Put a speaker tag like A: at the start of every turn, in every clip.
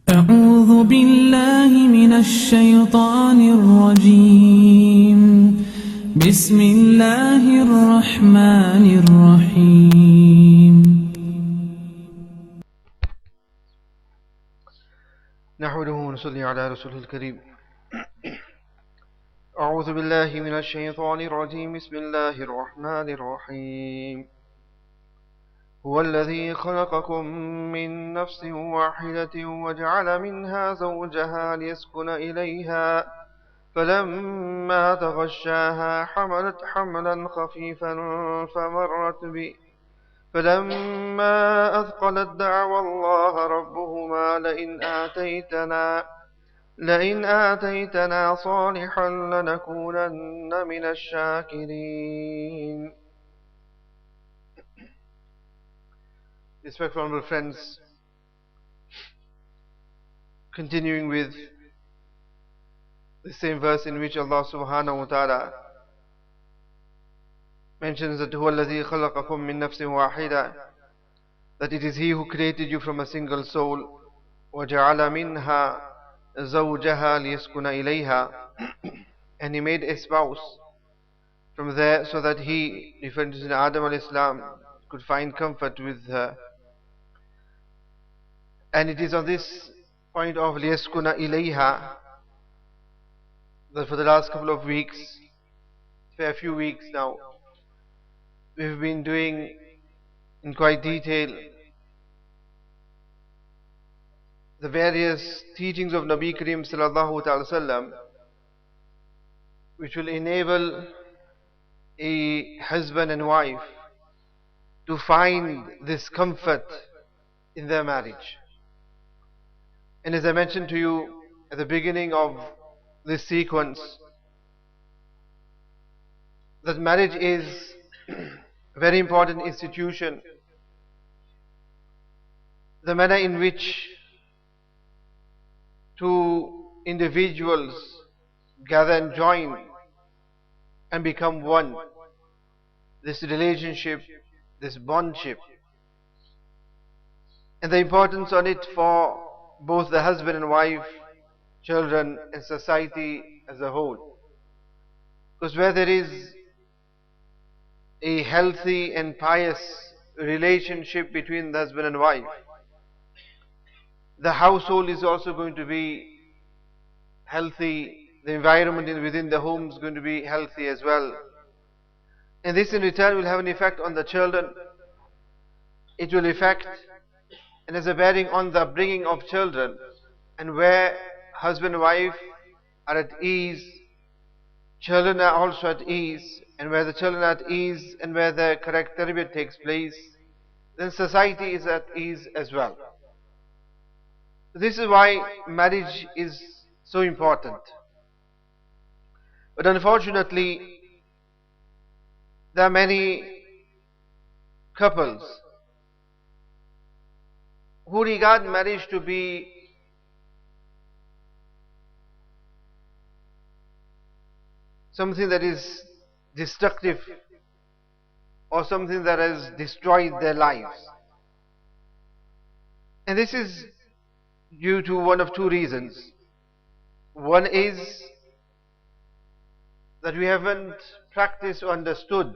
A: أعوذ بالله من الشيطان الرجيم بسم الله الرحمن الرحيم
B: نحمده ونصلي على رسوله الكريم. أعوذ بالله من الشيطان الرجيم. بسم الله الرحمن الرحيم. هو الذي خلقكم من نفس واحدة وجعل منها زوجها ليسكن إليها فلما تغشاها حملت حملا خفيفا فمرت به فلما أثقلت دعوى الله ربهما لئن آتيتنا صالحا لنكونن من الشاكرين. Respectful honorable friends, continuing with the same verse in which Allah subhanahu wa ta'ala mentions that هُوَ الَّذِي خَلَقَكُم مِّن نَفْسٍ وَاحِدَةٍ, that it is He who created you from a single soul. وَجَعَلَ مِنْهَا زَوْجَهَا لِيَسْكُنَ إِلَيْهَا, and He made a spouse from there so that He, referring to Adam al-Islam, could find comfort with her. And it is on this point of لِيَسْكُنَ إِلَيْهَا that for the last couple of weeks, a few weeks now, we've been doing in quite detail the various teachings of Nabi Kareem sallallahu ta'ala sallam, which will enable a husband and wife to find this comfort in their marriage. And as I mentioned to you at the beginning of this sequence, that marriage is a very important institution. The manner in which two individuals gather and join and become one, this relationship, this bondship, and the importance on it for both the husband and wife, children and society as a whole. Because where there is a healthy and pious relationship between the husband and wife, the household is also going to be healthy, the environment within the home is going to be healthy as well. And this in return will have an effect on the children. It will affect and has a bearing on the upbringing of children. And where husband and wife are at ease, children are also at ease. And where the children are at ease and where the correct tarbiyat takes place, then society is at ease as well. This is why marriage is so important. But unfortunately, there are many couples who regard marriage to be something that is destructive or something that has destroyed their lives. And this is due to one of two reasons. One is that we haven't practiced or understood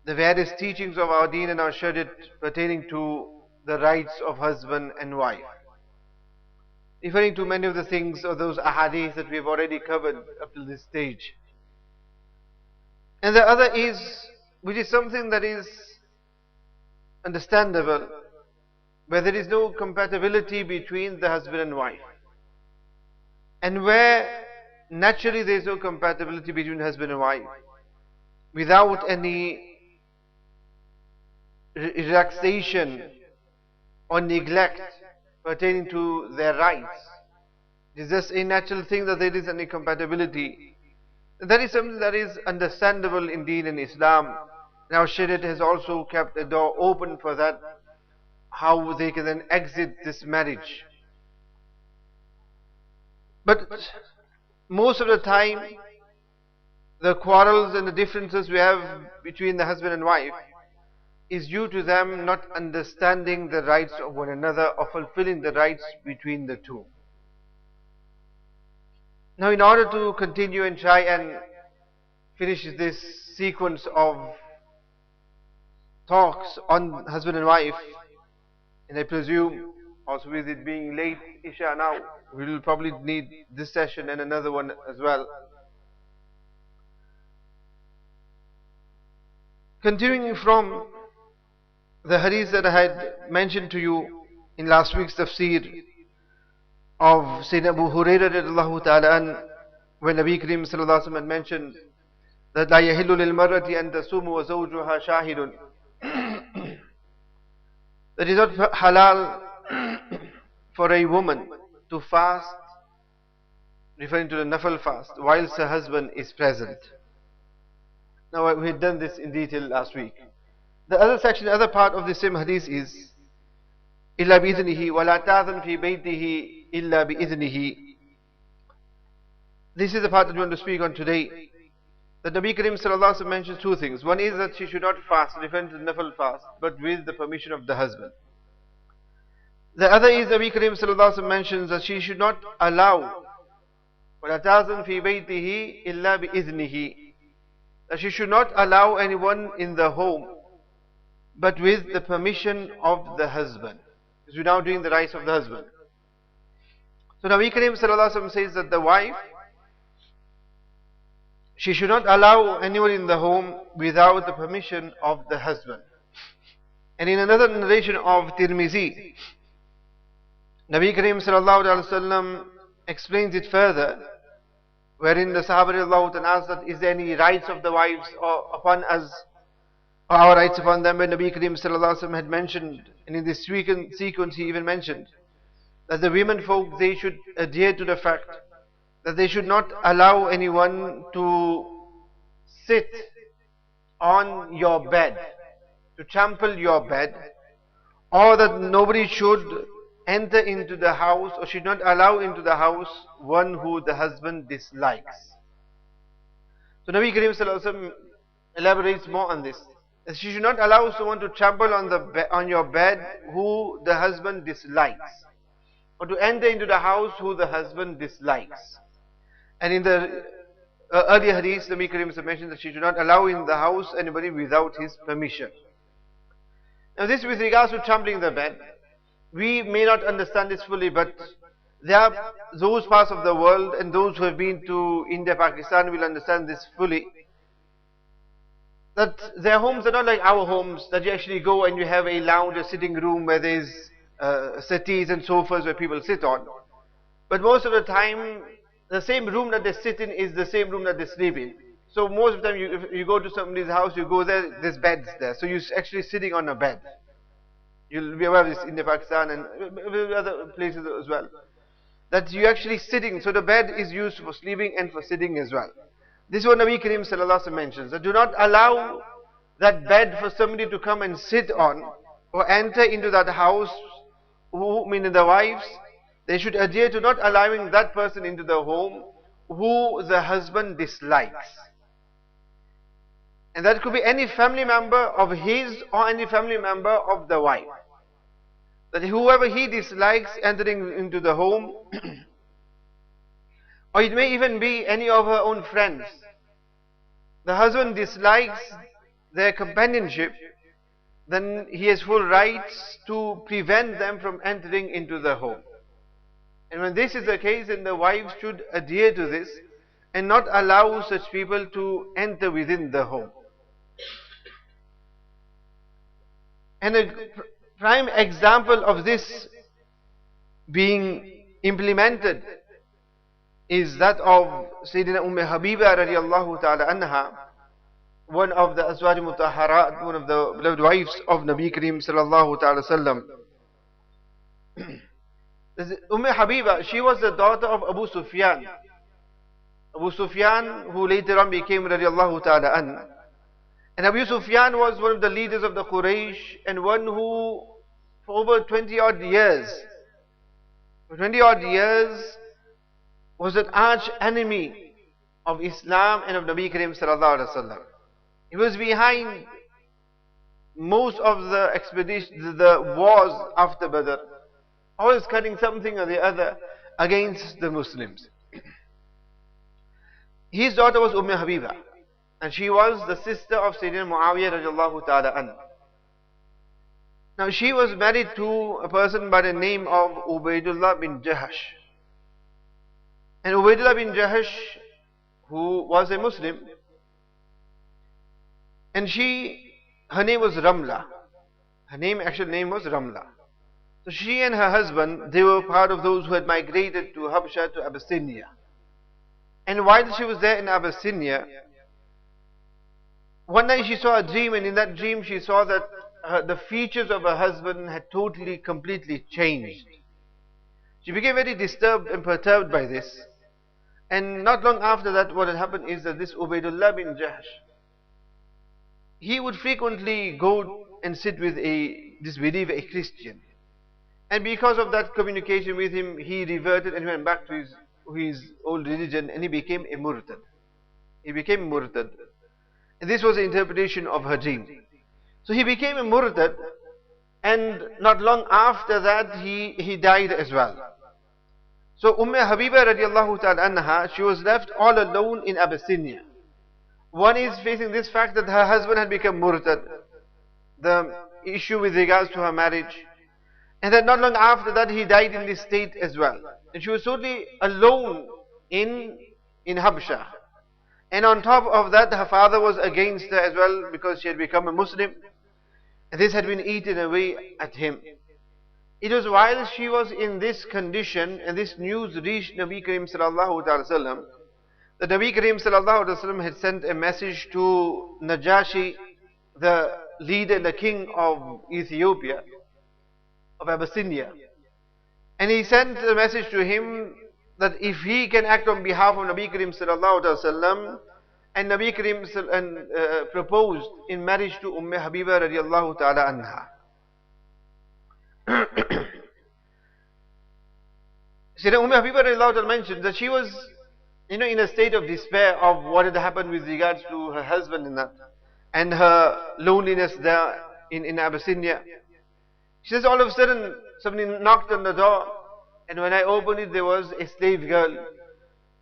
B: the various teachings of our deen and our shariat pertaining to the rights of husband and wife, referring to many of the things or those ahadith that we have already covered up to this stage. And the other is, which is something that is understandable, where there is no compatibility between the husband and wife, and where naturally there is no compatibility between husband and wife, without any relaxation or neglect pertaining to their rights. It is just a natural thing that there is any compatibility. That is something that is understandable in Deen and Islam. Now Shariat has also kept the door open for that, how they can then exit this marriage. But most of the time, the quarrels and the differences we have between the husband and wife is due to them not understanding the rights of one another or fulfilling the rights between the two. Now, in order to continue and try and finish this sequence of talks on husband and wife, and I presume also with it being late Isha now, we will probably need this session and another one as well. Continuing from the hadith that I had mentioned to you in last week's tafsir of Sayyidina Abu Hurairah radiyallahu ta'ala an, when Nabi Kareem sallallahu alaihi wasallam had mentioned that لا يحل للمرأة أن تصوم وزوجها شاهد, that it is not halal for a woman to fast, referring to the nafal fast, whilst her husband is present. Now, we had done this in detail last week. The other section, the other part of the same hadith is إِلَّا بِإِذْنِهِ وَلَا تَأْذَنْ فِي بَيْتِهِ إِلَّا بِإِذْنِهِ. This is the part that we want to speak on today. The Nabi Kareem sallallahu alaihi wasallam mentions two things. One is that she should not fast, referring to the nafal fast, but with the permission of the husband. The other is Nabi Kareem sallallahu alaihi wasallam mentions that she should not allow وَلَا تَأْذَنْ فِي بَيْتِهِ إِلَّا بِإِذْنِهِ, that she should not allow anyone in the home but with the permission of the husband. Because we're now doing the rights of the husband. So Nabi Kareem sallallahu alaihi wasallam says that the wife, she should not allow anyone in the home without the permission of the husband. And in another narration of Tirmizi, Nabi Kareem sallallahu alaihi wasallam explains it further, wherein the Sahaba radiallahu ta'ala asked that, is there any rights of the wives or upon us, or our rights upon them? When Nabi Kareem sallallahu alaihi wasallam had mentioned, and in this sequence he even mentioned, that the women folk, they should adhere to the fact that they should not allow anyone to sit on your bed, to trample your bed, or that nobody should enter into the house or should not allow into the house one who the husband dislikes. So Nabi Kareem sallallahu alaihi wasallam elaborates more on this. That she should not allow someone to trample on your bed who the husband dislikes, or to enter into the house who the husband dislikes. And in the earlier hadith, Nabi Kareem mentioned that she should not allow in the house anybody without his permission. Now this with regards to trampling the bed, we may not understand this fully, but there are those parts of the world, and those who have been to India, Pakistan will understand this fully, that their homes are not like our homes, that you actually go and you have a lounge, a sitting room where there is settees and sofas where people sit on. But most of the time, the same room that they sit in is the same room that they sleep in. So most of the time, if you go to somebody's house, you go there, there's beds there. So you're actually sitting on a bed. You'll be aware of this in Pakistan and other places as well. That you're actually sitting. So the bed is used for sleeping and for sitting as well. This is what Nabi Kareem sallallahu alaihi wasallam mentions. That do not allow that bed for somebody to come and sit on or enter into that house, meaning the wives. They should adhere to not allowing that person into the home who the husband dislikes. And that could be any family member of his or any family member of the wife. That whoever he dislikes entering into the home, or it may even be any of her own friends. The husband dislikes their companionship, then he has full rights to prevent them from entering into the home. And when this is the case, then the wives should adhere to this and not allow such people to enter within the home. And a prime example of this being implemented is that of Sayyidina Habiba radiallahu ta'ala anha, one of the Azwaj Mutahharat, one of the beloved wives of Nabi Kareem sallallahu ta'ala sallam. Habiba, she was the daughter of Abu Sufyan. Abu Sufyan, who later on became radiallahu ta'ala an. And Abu Sufyan was one of the leaders of the Quraysh, and one who for over 20 odd years was an arch enemy of Islam and of Nabi Kareem sallallahu alaihi wasallam. He was behind most of the expeditions, the wars after Badr, always cutting something or the other against the Muslims. His daughter was Habiba, and she was the sister of Sayyidina Muawiyah radiallahu ta'ala anhu. Now she was married to a person by the name of Ubaidullah bin Jahash. And Ubaidullah bin Jahash, who was a Muslim, and her name was Ramla. Her actual name was Ramla. So she and her husband, they were part of those who had migrated to Habsha, to Abyssinia. And while she was there in Abyssinia, one night she saw a dream, and in that dream she saw that the features of her husband had totally, completely changed. She became very disturbed and perturbed by this. And not long after that, what had happened is that this Ubaidullah bin Jahash, he would frequently go and sit with this believer, a Christian. And because of that communication with him, he reverted and went back to his old religion, and he became a murtad. He became a murtad. And this was the interpretation of her dream. So he became a murtad, and not long after that, he died as well. So Habiba radiallahu ta'ala anha, she was left all alone in Abyssinia. One is facing this fact that her husband had become murtad, the issue with regards to her marriage, and then not long after that he died in this state as well. And she was totally alone in Habsha. And on top of that, her father was against her as well because she had become a Muslim. And this had been eaten away at him. It was while she was in this condition and this news reached Nabi Karim sallallahu alaihi wasallam, the Nabi Karim sallallahu alaihi wasallam had sent a message to Najashi, the leader, the king of Ethiopia, of Abyssinia. And he sent a message to him that if he can act on behalf of Nabi Karim sallallahu alaihi wasallam, and Nabi Karim proposed in marriage to Habiba radiallahu ta'ala anha. Sayyidina Habiba radiallahu ta'ala mentioned that she was in a state of despair of what had happened with regards to her husband and her loneliness there in Abyssinia. She says all of a sudden somebody knocked on the door, and when I opened it there was a slave girl.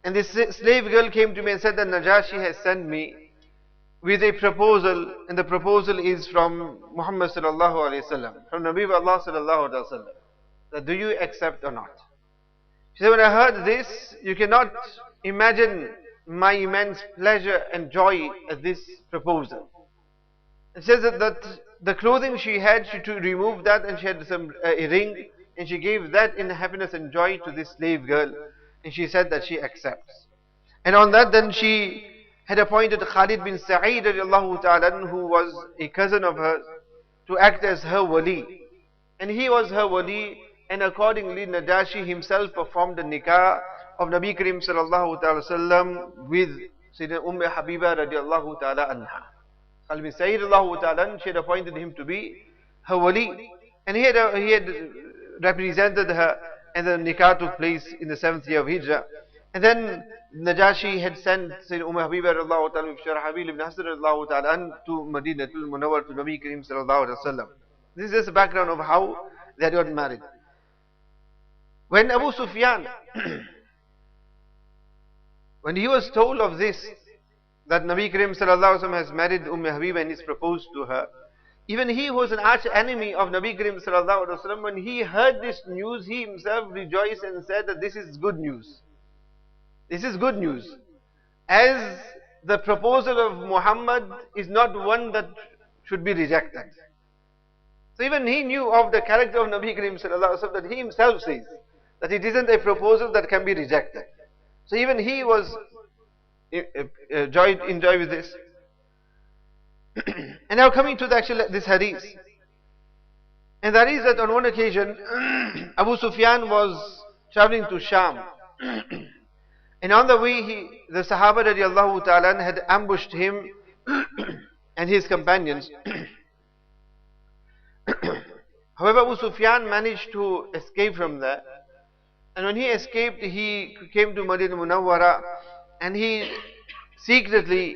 B: And this slave girl came to me and said that Najashi has sent me with a proposal, and the proposal is from Muhammad sallallahu alaihi wasallam, from Nabi Allah sallallahu alaihi wasallam, that do you accept or not? She said, when I heard this, you cannot imagine my immense pleasure and joy at this proposal. It says that the clothing she had, she removed that, and she had a ring, and she gave that in happiness and joy to this slave girl, and she said that she accepts. And on that then she had appointed Khalid bin Sa'id radiallahu ta'ala, who was a cousin of hers, to act as her wali. And he was her wali, and accordingly Najashi himself performed the nikah of Nabi Karim sallallahu ta'ala sallam with Sayyidina Habiba radiallahu ta'ala anha. Khalid bin Sa'id radiallahu ta'ala, she had appointed him to be her wali, and he had represented her, and the nikah took place in the 7th year of Hijrah. And then Najashi had sent Sayyidina Habiba radiallahu ta'ala with Sharahabil ibn Hassan radiallahu ta'ala to Madinatul Munawwar, to Nabi Karim sallallahu alaihi wasallam. This is just the background of how they had got married. When Abu Sufyan, when he was told of this, that Nabi Karim sallallahu alaihi wasallam has married Habiba and is proposed to her, even he who was an arch enemy of Nabi Karim sallallahu alaihi wasallam, when he heard this news, he himself rejoiced and said that this is good news. This is good news. As the proposal of Muhammad is not one that should be rejected. So even he knew of the character of Nabi Karim sallallahu alaihi wasallam, that he himself says that it isn't a proposal that can be rejected. So even he was enjoyed with this. And now coming to this hadith. And that is that on one occasion Abu Sufyan was traveling to Sham. And on the way the Sahaba radiallahu ta'ala had ambushed him and his companions. However, Abu Sufyan managed to escape from there. And when he escaped, he came to Madinah Munawwara, and he secretly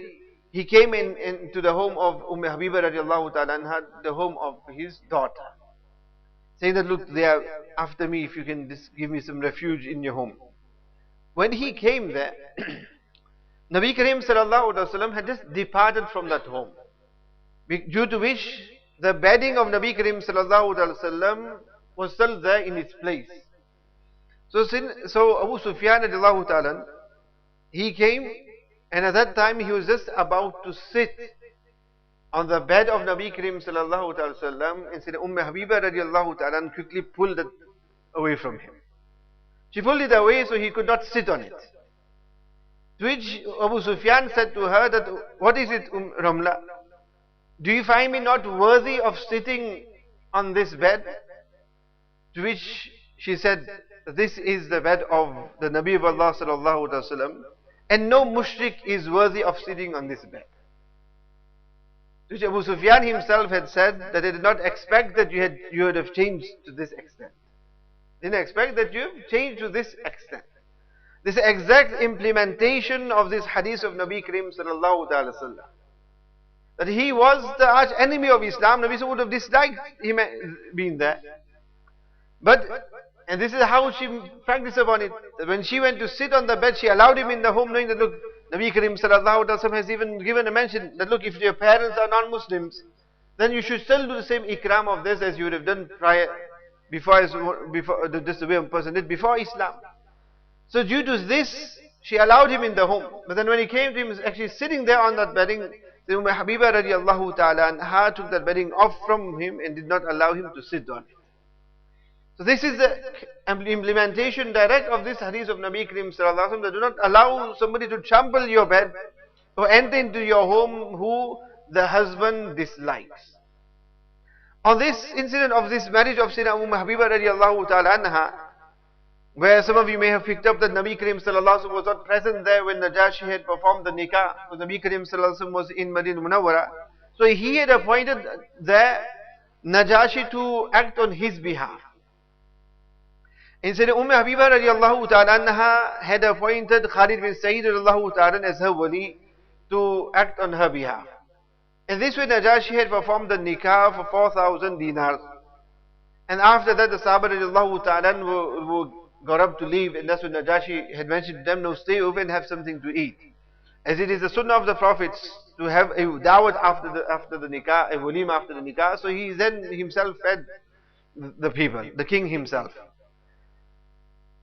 B: he came into the home of Habiba radiallahu ta'ala anha, the home of his daughter, saying that, look, they are after me, if you can just give me some refuge in your home. When he came there, Nabi Kareem sallallahu alaihi wasallam had just departed from that home, due to which the bedding of Nabi Kareem sallallahu alaihi wasallam was still there in its place. So Abu Sufyan radiallahu ta'ala, he came, and at that time he was just about to sit on the bed of Nabi Kareem sallallahu alaihi wasallam, and said Habiba radiallahu ta'ala quickly pulled it away from him. She pulled it away so he could not sit on it. To which Abu Sufyan said to her that, what is it, Ramla? Do you find me not worthy of sitting on this bed? To which she said, this is the bed of the Nabi of Allah sallallahu alaihi wasallam, and no mushrik is worthy of sitting on this bed. To which Abu Sufyan himself had said that he did not expect that you would have changed to this extent. Didn't expect that you have changed to this extent. This exact implementation of this hadith of Nabi Kareem sallallahu alaihi wasallam, that he was the arch enemy of Islam. Nabi would have disliked him being there. But, and this is how she practiced upon it, that when she went to sit on the bed, she allowed him in the home, knowing that, look, Nabi Kareem sallallahu alaihi wasallam has even given a mention that, look, if your parents are non-Muslims, then you should still do the same ikram of this as you would have done before this the way a person did before Islam. So due to this, she allowed him in the home. But then when he came to him, he was actually sitting there on that bedding. The Habiba radiallahu ta'ala anha took that bedding off from him and did not allow him to sit on it. So this is the implementation direct of this hadith of Nabi Kareem sallallahu alaihi wasallam, that do not allow somebody to trample your bed or enter into your home who the husband dislikes. On this incident of this marriage of Sayyidina Habiba radiallahu ta'ala anha, where some of you may have picked up that Nabi Kareem sallallahu alaihi wasallam was not present there when Najashi had performed the nikah, because Nabi Kareem sallallahu alaihi wasallam was in Madinah Munawwara. So he had appointed there Najashi to act on his behalf. And Sayyidina Habiba radiallahu ta'ala anha had appointed Khalid bin Sayyid radiallahu ta'ala as her wali to act on her behalf. And this way Najashi had performed the nikah for 4,000 dinars. And after that the Sahaba radiallahu ta'ala got up to leave, and that's when Najashi had mentioned to them, no, stay over and have something to eat. As it is the sunnah of the prophets to have a dawat after the nikah, a walima after the nikah. So he then himself fed the people, the king himself.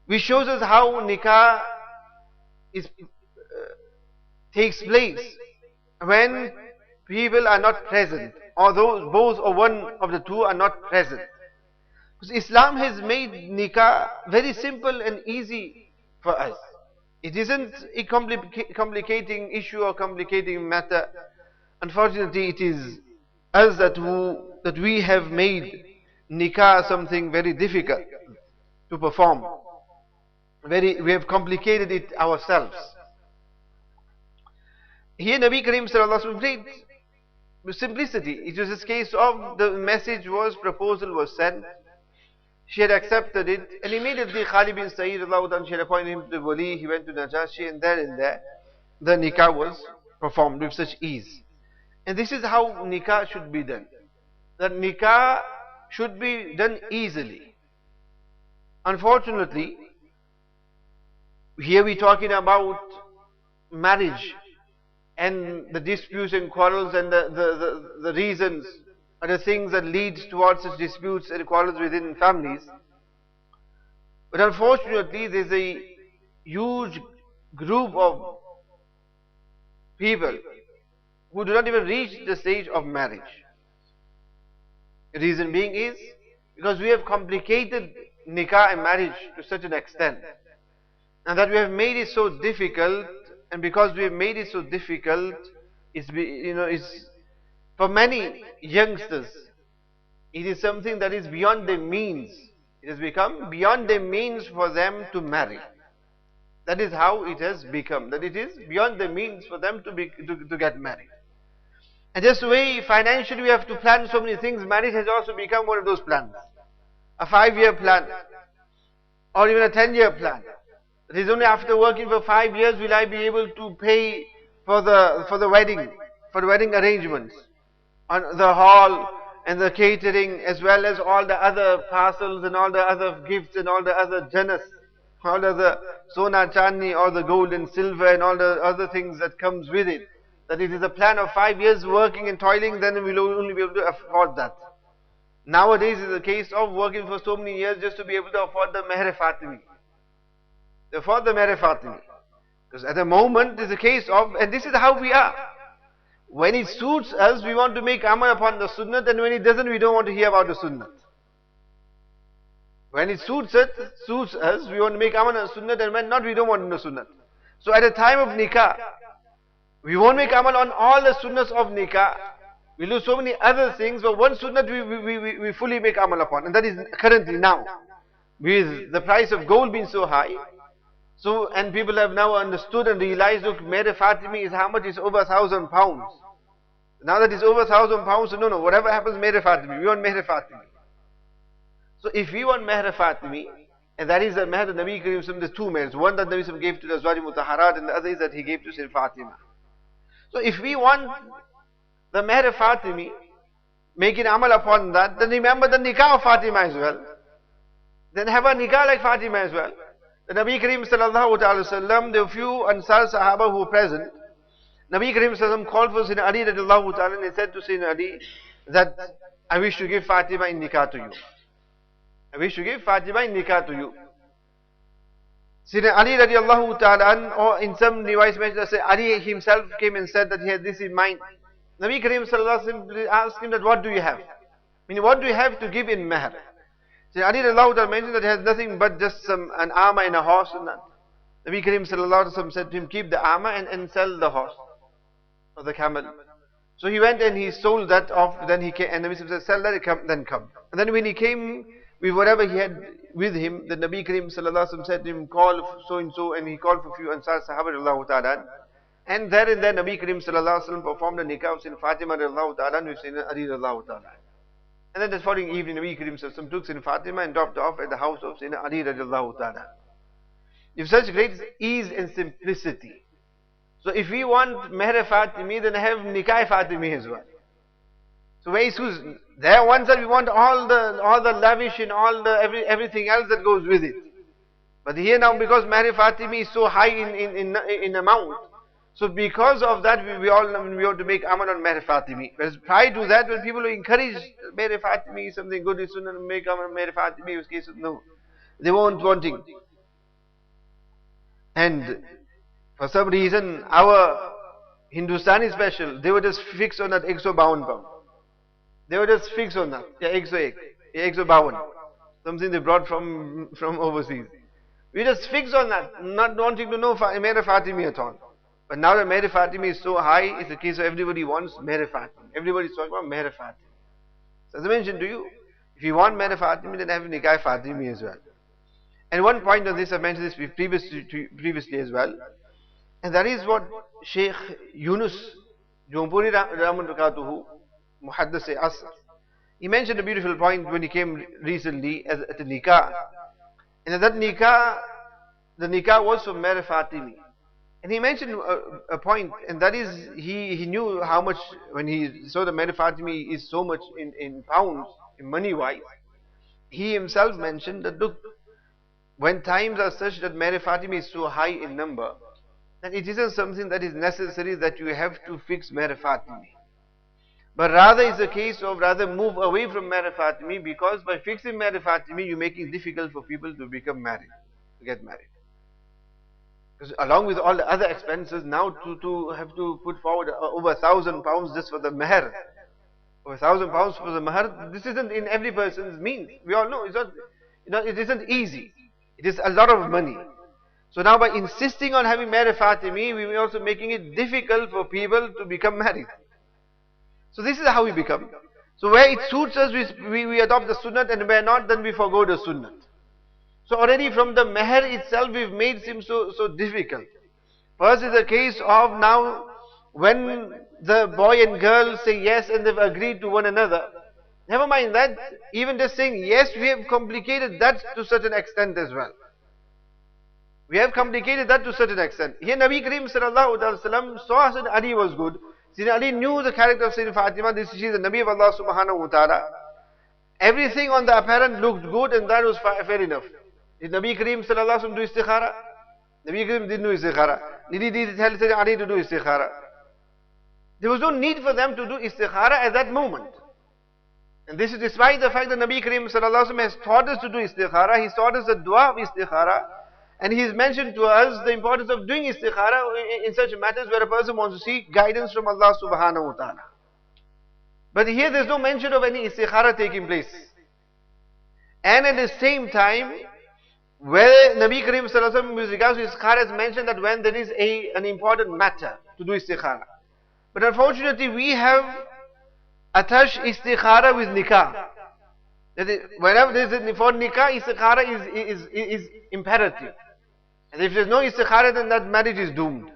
B: Which shows us how nikah takes place when people are not present, or both or one of the two are not present. Because Islam has made nikah very simple and easy for us. It isn't a complicating issue or complicating matter. Unfortunately, it is us that we have made nikah something very difficult to perform. We have complicated it ourselves. Here Nabi Kareem sallallahu alaihi wasallam great simplicity. It was this case of the proposal was sent. She had accepted it, and immediately Khalid bin Sayyid she had appointed him to the wali. He went to Najashi, and there the nikah was performed with such ease. And this is how nikah should be done. That nikah should be done easily. Unfortunately, here we're talking about marriage and the disputes and quarrels and the reasons are the things that leads towards such disputes and quarrels within families. But unfortunately, there's a huge group of people who do not even reach the stage of marriage. The reason being is because we have complicated nikah and marriage to such an extent, and that we have made it so difficult. And because we have made it so difficult, it's for many youngsters, it is something that is beyond their means. It has become beyond their means for them to marry. That is how it has become. That it is beyond their means for them to get married. And just the way financially we have to plan so many things, marriage has also become one of those plans. A 5-year plan, or even a 10-year plan. It is only after working for 5 years will I be able to pay for the wedding, for the wedding arrangements, on the hall and the catering, as well as all the other parcels and all the other gifts and all the other janas, all the other sona chani, all the gold and silver and all the other things that comes with it. That it is a plan of 5 years working and toiling, then we will only be able to afford that. Nowadays it's a case of working for so many years just to be able to afford the Meher Fatimi. Afford the Meher Fatimi. Because at the moment it's a case of, and this is how we are. When it suits us, we want to make amal upon the sunnah, and when it doesn't, we don't want to hear about the sunnah. When it suits us, we want to make amal on the sunnah, and when not, we don't want to know sunnah. So at the time of nikah, we won't make amal on all the sunnahs of nikah. We'll do so many other things, but one sunnah we fully make amal upon, and that is currently now. With the price of gold being so high, so, and people have now understood and realized, look, Meher Fatimi is how much? It's over 1,000 pounds. Now that it's over 1,000 pounds, so no, whatever happens, Meher Fatimi, we want Meher Fatimi. So if we want Meher Fatimi, and that is the Meher that Nabi Kareem Sallallahu, there's two Mehers. One that Nabi Sallallahu gave to the Azwaj Mutaharat, and the other is that he gave to Sayyid Fatima. So if we want the Meher Fatimi, making amal upon that, then remember the Nikah of Fatima as well. Then have a Nikah like Fatima as well. The Nabi Kareem Sallallahu Alaihi Wasallam, there were few Ansar Sahaba who were present. Nabi Kareem Sallallahu called for Sayyidina Ali radiallahu ta'ala, and he said to Sayyidina Ali that I wish to give Fatima in Nikah to you. I wish to give Fatima in Nikah to you. Sayyidina Ali radiallahu ta'ala, or in some riwayat mentioned that Ali himself came and said that he had this in mind. Nabi Kareem Sallallahu Alaihi Wasallam asked him that what do you have? Meaning what do you have to give in Meher? So Ali radiallahu ta'ala mentioned that he has nothing but just an armor and a horse and that. Nabi Kareem sallallahu alaihi wasallam said to him, keep the armor and sell the horse or the camel. So he went and he sold that off, then he came, and Nabi said, sell that, then come. And then when he came with whatever he had with him, the Nabi Kareem sallallahu alaihi wasallam said to him, call so and so, and he called for a few Ansar Sahaba radiallahu ta'ala. And there and then Nabi Kareem sallallahu alaihi wasallam performed the nikah of Sayyidina Fatima radiallahu ta'ala with Sayyidina Ali radiallahu ta'ala. And then the following evening, Nabi Kareem Sallallahu took Sayyidina Fatima and dropped off at the house of Sayyidina Ali radiallahu ta'ala. If such great ease and simplicity. So if we want Meher Fatimi, then have Nikah Fatimi as well. So where is there one side we want all the lavish and all the everything else that goes with it. But here now, because Meher Fatimi is so high in amount, so because of that, we all have to make amal on Meher Fatimi. Whereas prior to that, when people encourage Meher Fatimi, something good is sunnah, make amal on Meher Fatimi, no. They weren't wanting. And for some reason, our Hindustani special, they were just fixed on that 152 pound. They were just fixed on that. Yeah, 152. Something they brought from overseas. We just fixed on that, not wanting to know Meher Fatimi at all. But now that Meher Fatimi is so high, it's a case of everybody wants Meher Fatimi. Everybody's talking about Meher Fatimi. So as I mentioned to you, if you want Meher Fatimi, then have Nikah Fatimi as well. And one point on this, I mentioned this previously as well. And that is what Sheikh Yunus Jompuri Rahman Rakatuhu, Muhaddis Asr, he mentioned a beautiful point when he came recently at the Nikah. And that Nikah, the Nikah was for Meher Fatimi. And he mentioned a point, and that is he knew how much, when he saw the Meher Fatimi is so much in pounds, in money wise, he himself mentioned that look, when times are such that Meher Fatimi is so high in number, then it isn't something that is necessary that you have to fix Meher Fatimi. But rather it's a case of rather move away from Meher Fatimi, because by fixing Meher Fatimi you're making it difficult for people to become married, to get married. Because along with all the other expenses, now to have to put forward over 1,000 pounds just for the meher, over 1,000 pounds for the meher, this isn't in every person's means. We all know it's not, it isn't easy. It is a lot of money. So now by insisting on having Meher Fatimi, we are also making it difficult for people to become married. So this is how we become. So where it suits us, we adopt the sunnah, and where not, then we forgo the sunnah. So already from the meher itself, we've made him so difficult. First is the case of now, when the boy and girl say yes and they've agreed to one another, never mind that, even just saying yes, we have complicated that to such an extent as well. We have complicated that to a certain extent. Here Nabi Kareem sallallahu alaihi wasallam saw Sayyidina Ali was good. Sayyidina Ali knew the character of Sayyidina Fatima. This she is the Nabi of Allah subhanahu wa ta'ala. Everything on the apparent looked good, and that was fair enough. Did Nabi Kareem sallallahu alaihi wasallam do istikhara? Nabi Kareem didn't do istikhara. Did he tell Sayyidina Ali to do istikhara? There was no need for them to do istikhara at that moment. And this is despite the fact that Nabi Kareem sallallahu alaihi wasallam has taught us to do istikhara. He's taught us the dua of istikhara. And he's mentioned to us the importance of doing istikhara in such matters where a person wants to seek guidance from Allah subhanahu wa ta'ala. But here there's no mention of any istikhara taking place. And at the same time, where Nabi Kareem sallallahu alaihi wasallam with regards to istikhara has mentioned that when there is an important matter to do istikhara. But unfortunately we have attached istikhara with nikah. That is, whenever there is for nikah, istikhara is imperative. And if there is no istikhara, then that marriage is doomed.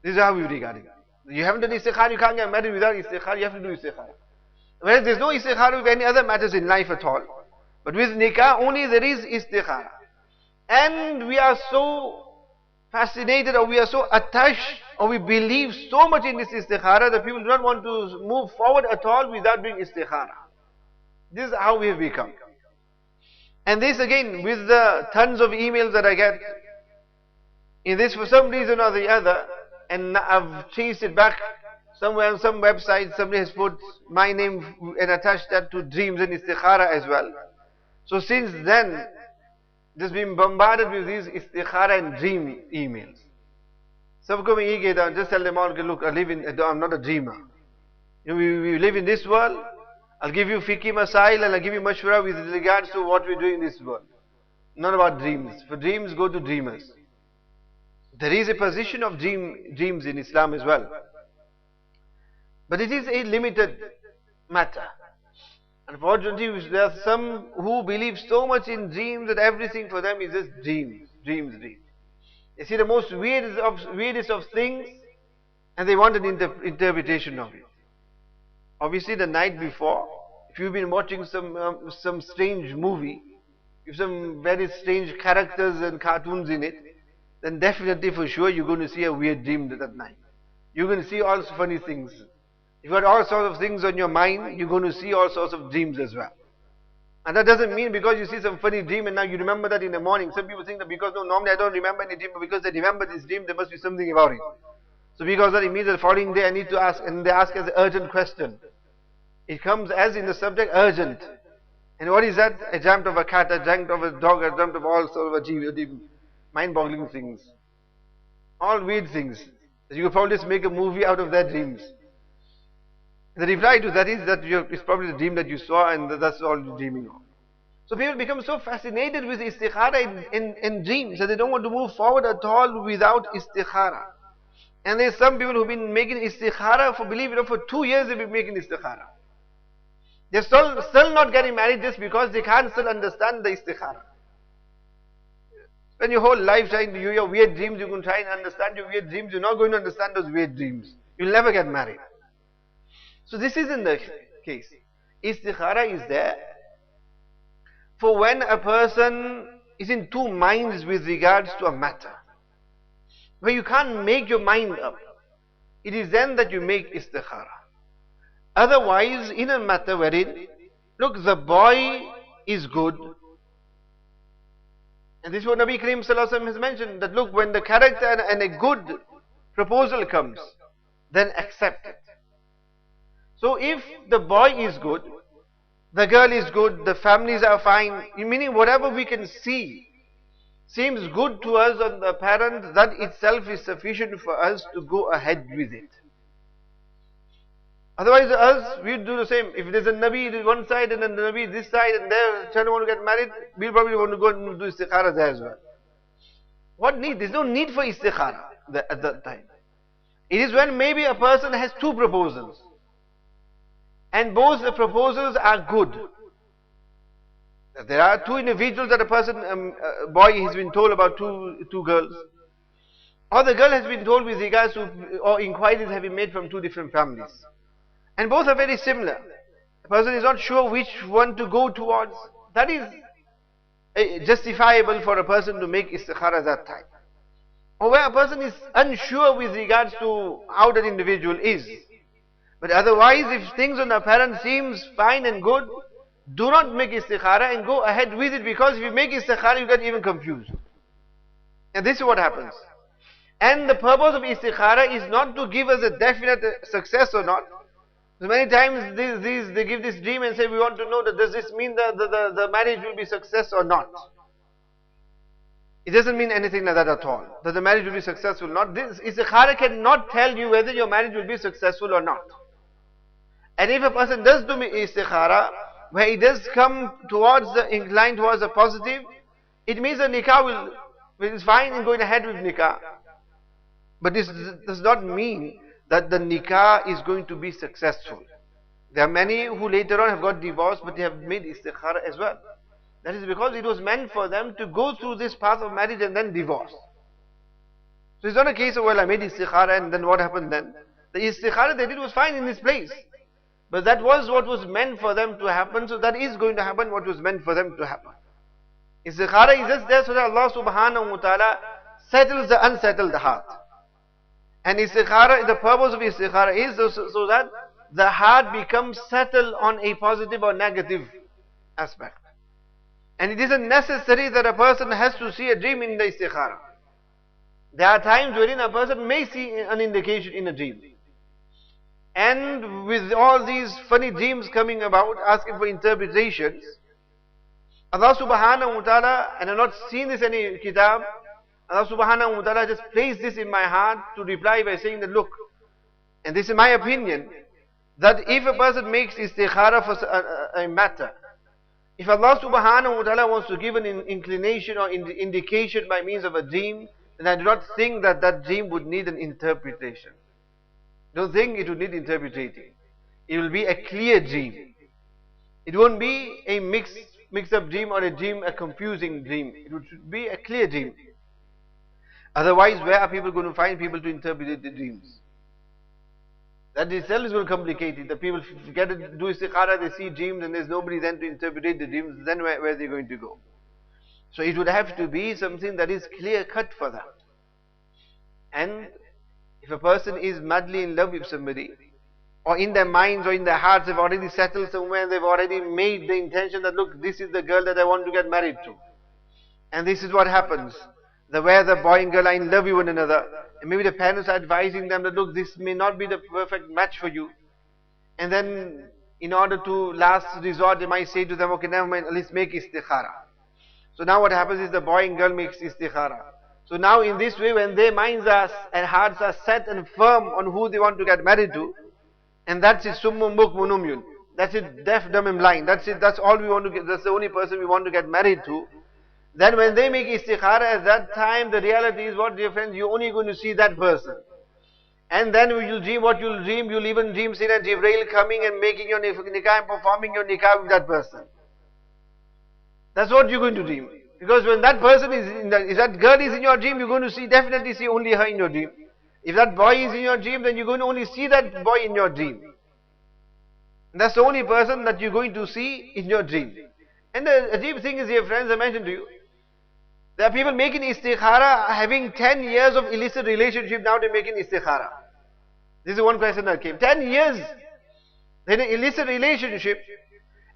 B: This is how we regard it. You haven't done istikhara, you can't get married without istikhara, you have to do istikhara. Whereas there is no istikhara with any other matters in life at all. But with nikah only there is istikhara. And we are so fascinated, or we are so attached, or we believe so much in this istikhara that people do not want to move forward at all without doing istikhara. This is how we have become. And this again, with the tons of emails that I get, in this for some reason or the other, and I've chased it back somewhere on some website, somebody has put my name and attached that to dreams and istikhara as well. So since then, just been bombarded with these istikhara and dream emails. Sabko mein ye kehta, just tell them all, look, I'm not a dreamer. You know, we live in this world. I'll give you fiqh masail and I'll give you mashwara with regards to what we do in this world. Not about dreams. For dreams, go to dreamers. There is a position of dreams in Islam as well. But it is a limited matter. Unfortunately, there are some who believe so much in dreams that everything for them is just dreams. They see the most weirdest of things and they want an interpretation of it. Obviously, the night before, if you've been watching some strange movie, with some very strange characters and cartoons in it, then definitely for sure you're going to see a weird dream that night. You're going to see all funny things. You've got all sorts of things on your mind, you're going to see all sorts of dreams as well. And that doesn't mean because you see some funny dream and now you remember that in the morning. Some people think that because normally I don't remember any dream, but because they remember this dream, there must be something about it. So because that it means that the following day I need to ask, and they ask as an urgent question. It comes as in the subject urgent. And what is that? I dreamt of a cat, I dreamt of a dog, I dreamt of all sorts of mind-boggling things. All weird things. You could probably just make a movie out of their dreams. The reply to that is that it's probably the dream that you saw and that's all you're dreaming of. So people become so fascinated with istikhara in dreams that they don't want to move forward at all without istikhara. And there's some people who've been making istikhara for 2 years they've been making istikhara. They're still not getting married just because they can't still understand the istikhara. Spend your whole life trying to do your weird dreams, you can try and understand your weird dreams, you're not going to understand those weird dreams. You'll never get married. So this isn't the case. Istikhara is there for when a person is in two minds with regards to a matter, where you can't make your mind up. It is then that you make istikhara. Otherwise, in a matter wherein, look, the boy is good. And this is what Nabi Kareem Sallallahu Alaihi Wasallam has mentioned, that look, when the character and a good proposal comes, then accept it. So if the boy is good, the girl is good, the families are fine, meaning whatever we can see seems good to us and the parents, that itself is sufficient for us to go ahead with it. Otherwise us, we do the same. If there's a Nabi one side and then the Nabi this side and they're trying to want to get married, we'll probably want to go and do istikhara there as well. What need? There's no need for istikhara at that time. It is when maybe a person has two proposals. And both the proposals are good. There are two individuals that a boy has been told about two girls. Or the girl has been told with regards to, or inquiries have been made from two different families. And both are very similar. The person is not sure which one to go towards. That is justifiable for a person to make istikhara at that time. Or where a person is unsure with regards to how that individual is. But otherwise, if things on apparent seems fine and good, do not make istikhara and go ahead with it, because if you make istikhara, you get even confused. And this is what happens. And the purpose of istikhara is not to give us a definite success or not. So many times they give this dream and say, we want to know that does this mean that the marriage will be success or not. It doesn't mean anything like that at all, that the marriage will be successful or not. This istikhara cannot tell you whether your marriage will be successful or not. And if a person does do istikhara, where he does come towards inclined towards a positive, it means the nikah is fine in going ahead with nikah. But this does not mean that the nikah is going to be successful. There are many who later on have got divorced, but they have made istikhara as well. That is because it was meant for them to go through this path of marriage and then divorce. So it's not a case of, well, I made istikhara and then what happened then? The istikhara they did was fine in this place. But that was what was meant for them to happen, so that is going to happen what was meant for them to happen. Istikhara is just there so that Allah subhanahu wa ta'ala settles the unsettled heart. And istikhara, the purpose of istikhara is so that the heart becomes settled on a positive or negative aspect. And it isn't necessary that a person has to see a dream in the istikhara. There are times wherein a person may see an indication in a dream. And with all these funny dreams coming about, asking for interpretations, Allah subhanahu wa ta'ala, and I've not seen this in any kitab, Allah subhanahu wa ta'ala just placed this in my heart to reply by saying that, look, and this is my opinion, that if a person makes istikhara for a matter, if Allah subhanahu wa ta'ala wants to give an inclination or indication by means of a dream, then I do not think that that dream would need an interpretation. Don't think it would need interpreting. It will be a clear dream. It won't be a mixed-up dream or a confusing dream. It would be a clear dream. Otherwise, where are people going to find people to interpret the dreams? That itself is going to complicate it. The people forget to do istikhara, they see dreams and there's nobody then to interpret the dreams, then where are they going to go? So it would have to be something that is clear cut for them. And if a person is madly in love with somebody, or in their minds or in their hearts they've already settled somewhere, they've already made the intention that, look, this is the girl that I want to get married to. And this is what happens. Where the boy and girl are in love with one another, and maybe the parents are advising them that, look, this may not be the perfect match for you. And then, in order to last resort, they might say to them, okay, never mind, let's make istikhara. So now what happens is the boy and girl makes istikhara. So now in this way, when their minds and hearts are set and firm on who they want to get married to, and that's it, summum bukmun umyun. That's it, deaf, dumb and blind. That's it, that's all we want to get, that's the only person we want to get married to. Then when they make istikhara, at that time, the reality is what, dear friends, you're only going to see that person. And then you'll dream what you'll dream. You'll even dream Sayyidina Jibreel coming and making your nikah and performing your nikah with that person. That's what you're going to dream. Because when that person is if that girl is in your dream, you're going to definitely see only her in your dream. If that boy is in your dream, then you're going to only see that boy in your dream. And that's the only person that you're going to see in your dream. And the ajib thing is, dear friends, I mentioned to you, there are people making istikhara, having 10 years of illicit relationship, now they're making istikhara. This is one question that came. 10 years, they had an illicit relationship,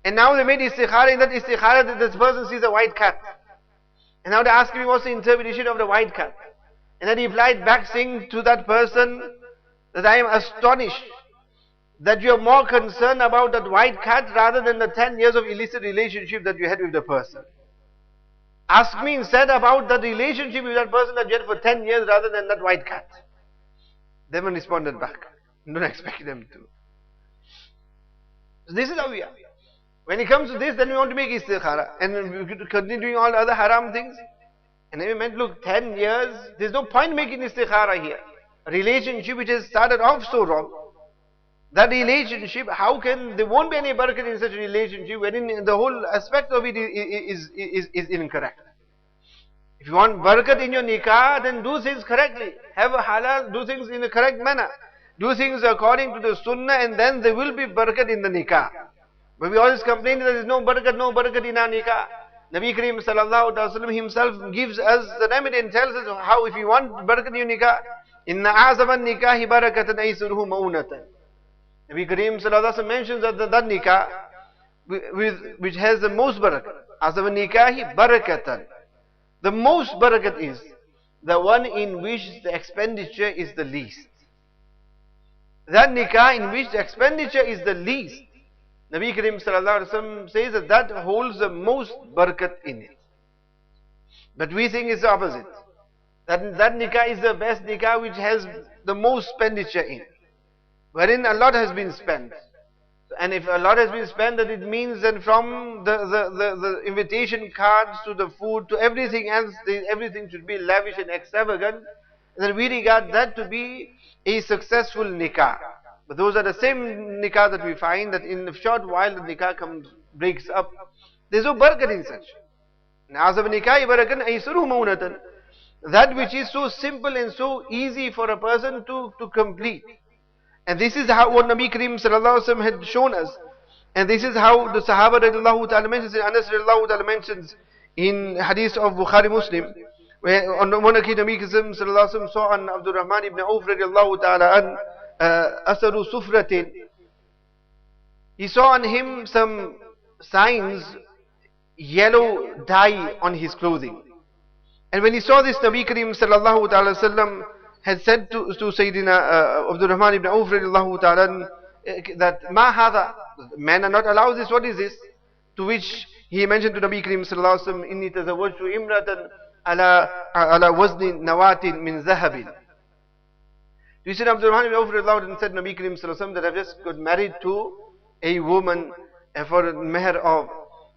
B: and now they made istikhara. In that istikhara, that this person sees a white cat. And now they're asking me what's the interpretation of the white cat. And then he replied back saying to that person that I am astonished that you are more concerned about that white cat rather than the 10 years of illicit relationship that you had with the person. Ask me instead about the relationship with that person that you had for 10 years rather than that white cat. They haven't responded back. Don't expect them to. So this is how we are. When it comes to this, then we want to make istikhara. And we could continue doing all the other haram things. And then we meant, look, 10 years, there's no point making istikhara here. A relationship which has started off so wrong. That relationship, there won't be any barakat in such a relationship wherein the whole aspect of it is incorrect. If you want barakat in your nikah, then do things correctly. Have a halal, do things in the correct manner. Do things according to the sunnah, and then there will be barakat in the nikah. But we always complain that there is no barakat in our nikah. Nabi Kareem sallallahu alaihi wasallam himself gives us the remedy and tells us how, if you want barakat in your nikah, inna azaban nikahi barakatan aysuruhu maunatan. Nabi Kareem sallallahu alaihi wasallam mentions that nikah which has the most barakat. Azaban nikahi barakatan. The most barakat is the one in which the expenditure is the least. That nikah in which the expenditure is the least, Nabi Kareem sallallahu alaihi wasallam says that holds the most barakat in it. But we think it's the opposite. That nikah is the best nikah which has the most expenditure in it, wherein a lot has been spent. And if a lot has been spent, that it means that from the invitation cards to the food to everything else, everything should be lavish and extravagant. And then we regard that to be a successful nikah. But those are the same nikah that we find that in a short while the nikah breaks up. There's no barakat in such. That which is so simple and so easy for a person to complete. And this is how what Nabi Kareem sallallahu alaihi wasallam had shown us. And this is how the Sahaba radiallahu ta'ala mentions, Anas radiallahu ta'ala mentions in hadith of Bukhari Muslim, where on one occasion Nabi Kareem sallallahu alaihi wasallam saw on Abdul Rahman ibn Auf radiallahu ta'ala an asaru sufratin. He saw on him some signs, yellow dye on his clothing. And when he saw this, Nabi Kareem sallallahu ta'ala sallam had said to Sayyidina Abdul Rahman ibn Auf radiallahu ta'ala that ma hadha, men are not allowed this, what is this? To which he mentioned to Nabi Kareem sallallahu alaihi wasallam, inni tazawwajtu imratan ala wazni nawatin min zahabin. You said Abdul Rahman ibn Auf radiallahu ta'ala said Nabi Kareem sallallahu alaihi wasallam that I've just got married to a woman for a meher of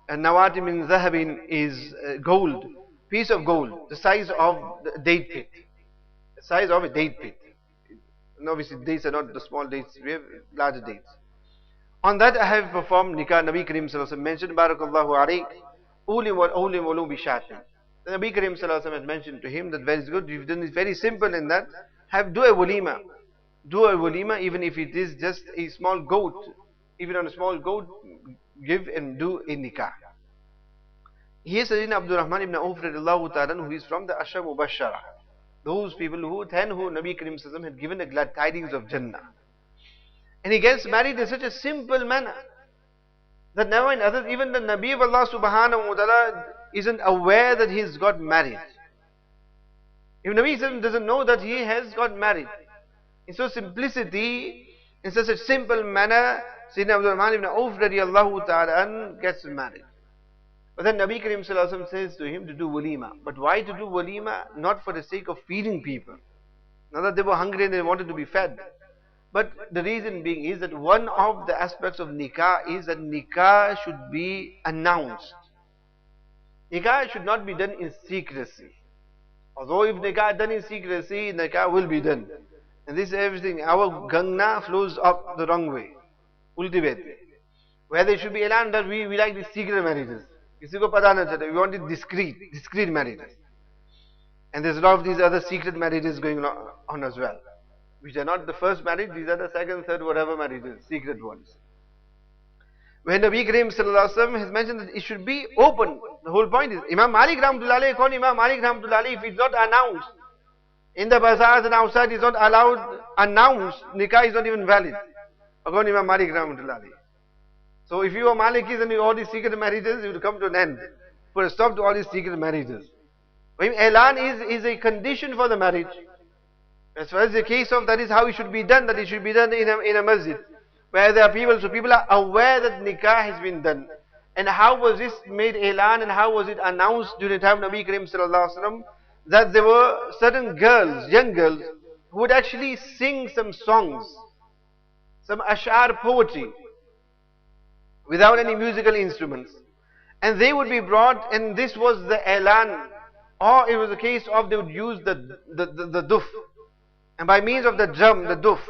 B: nawati min zahabin is gold, piece of gold, the size of the date pit. Size of a date pit. And obviously dates are not the small dates, we have larger dates. On that I have performed nikah. Nabi Kareem sallallahu alaihi wasallam mentioned, barakallahu alayk, ulim walu bishatin. Nabi Kareem sallallahu alaihi wasallam has mentioned to him that very good, you've done this very simple in that, do a walima. Do a walima even if it is just a small goat. Even on a small goat, give and do a nikah. Here Sayyidina Abdul Rahman ibn Auf radiallahu ta'ala, who is from the Ashra Mubashara. Those people who Nabi Kareem sallallahu alaihi wasallam had given the glad tidings of Jannah. And he gets married in such a simple manner that never in others, even the Nabi of Allah subhanahu wa ta'ala isn't aware that he's got married. If Nabi doesn't know that he has got married. In such simplicity, in such a simple manner, Sayyidina Abdul Rahman ibn Auf radiallahu ta'ala gets married. But then Nabi Kareem sallallahu alaihi wasallam says to him to do walima. But why to do walima? Not for the sake of feeding people. Not that they were hungry and they wanted to be fed. But the reason being is that one of the aspects of nikah is that nikah should be announced. Nikah should not be done in secrecy. Although if nikah is done in secrecy, nikah will be done. And this is everything. Our Gangna flows up the wrong way. Ultimately. Where there should be elan that we like the secret marriages. We want it discreet marriages. And there's a lot of these other secret marriages going on as well, which are not the first marriage, these are the second, third, whatever marriages, secret ones. When Nabi Kareem sallallahu alaihi wasallam has mentioned that it should be open, the whole point is, Imam Malik rahmatullahi alayhi, called Imam Malik rahmatullahi alayhi, if it's not announced, in the bazaars and outside it's not allowed, announced, nikah is not even valid. According to Imam Malik rahmatullahi alayhi. So if you are Malikis and all these secret marriages, you will come to an end. Put a stop to all these secret marriages. Elan is a condition for the marriage. As far as the case of that is how it should be done, that it should be done in a masjid. Where there are people, so people are aware that nikah has been done. And how was this made elan and how was it announced during the time of Nabi Kareem sallallahu alaihi wasallam? That there were certain girls, young girls, who would actually sing some songs, some ash'ar poetry, without any musical instruments. And they would be brought, and this was the elan, or it was a case of they would use the duf. And by means of the drum, the duf,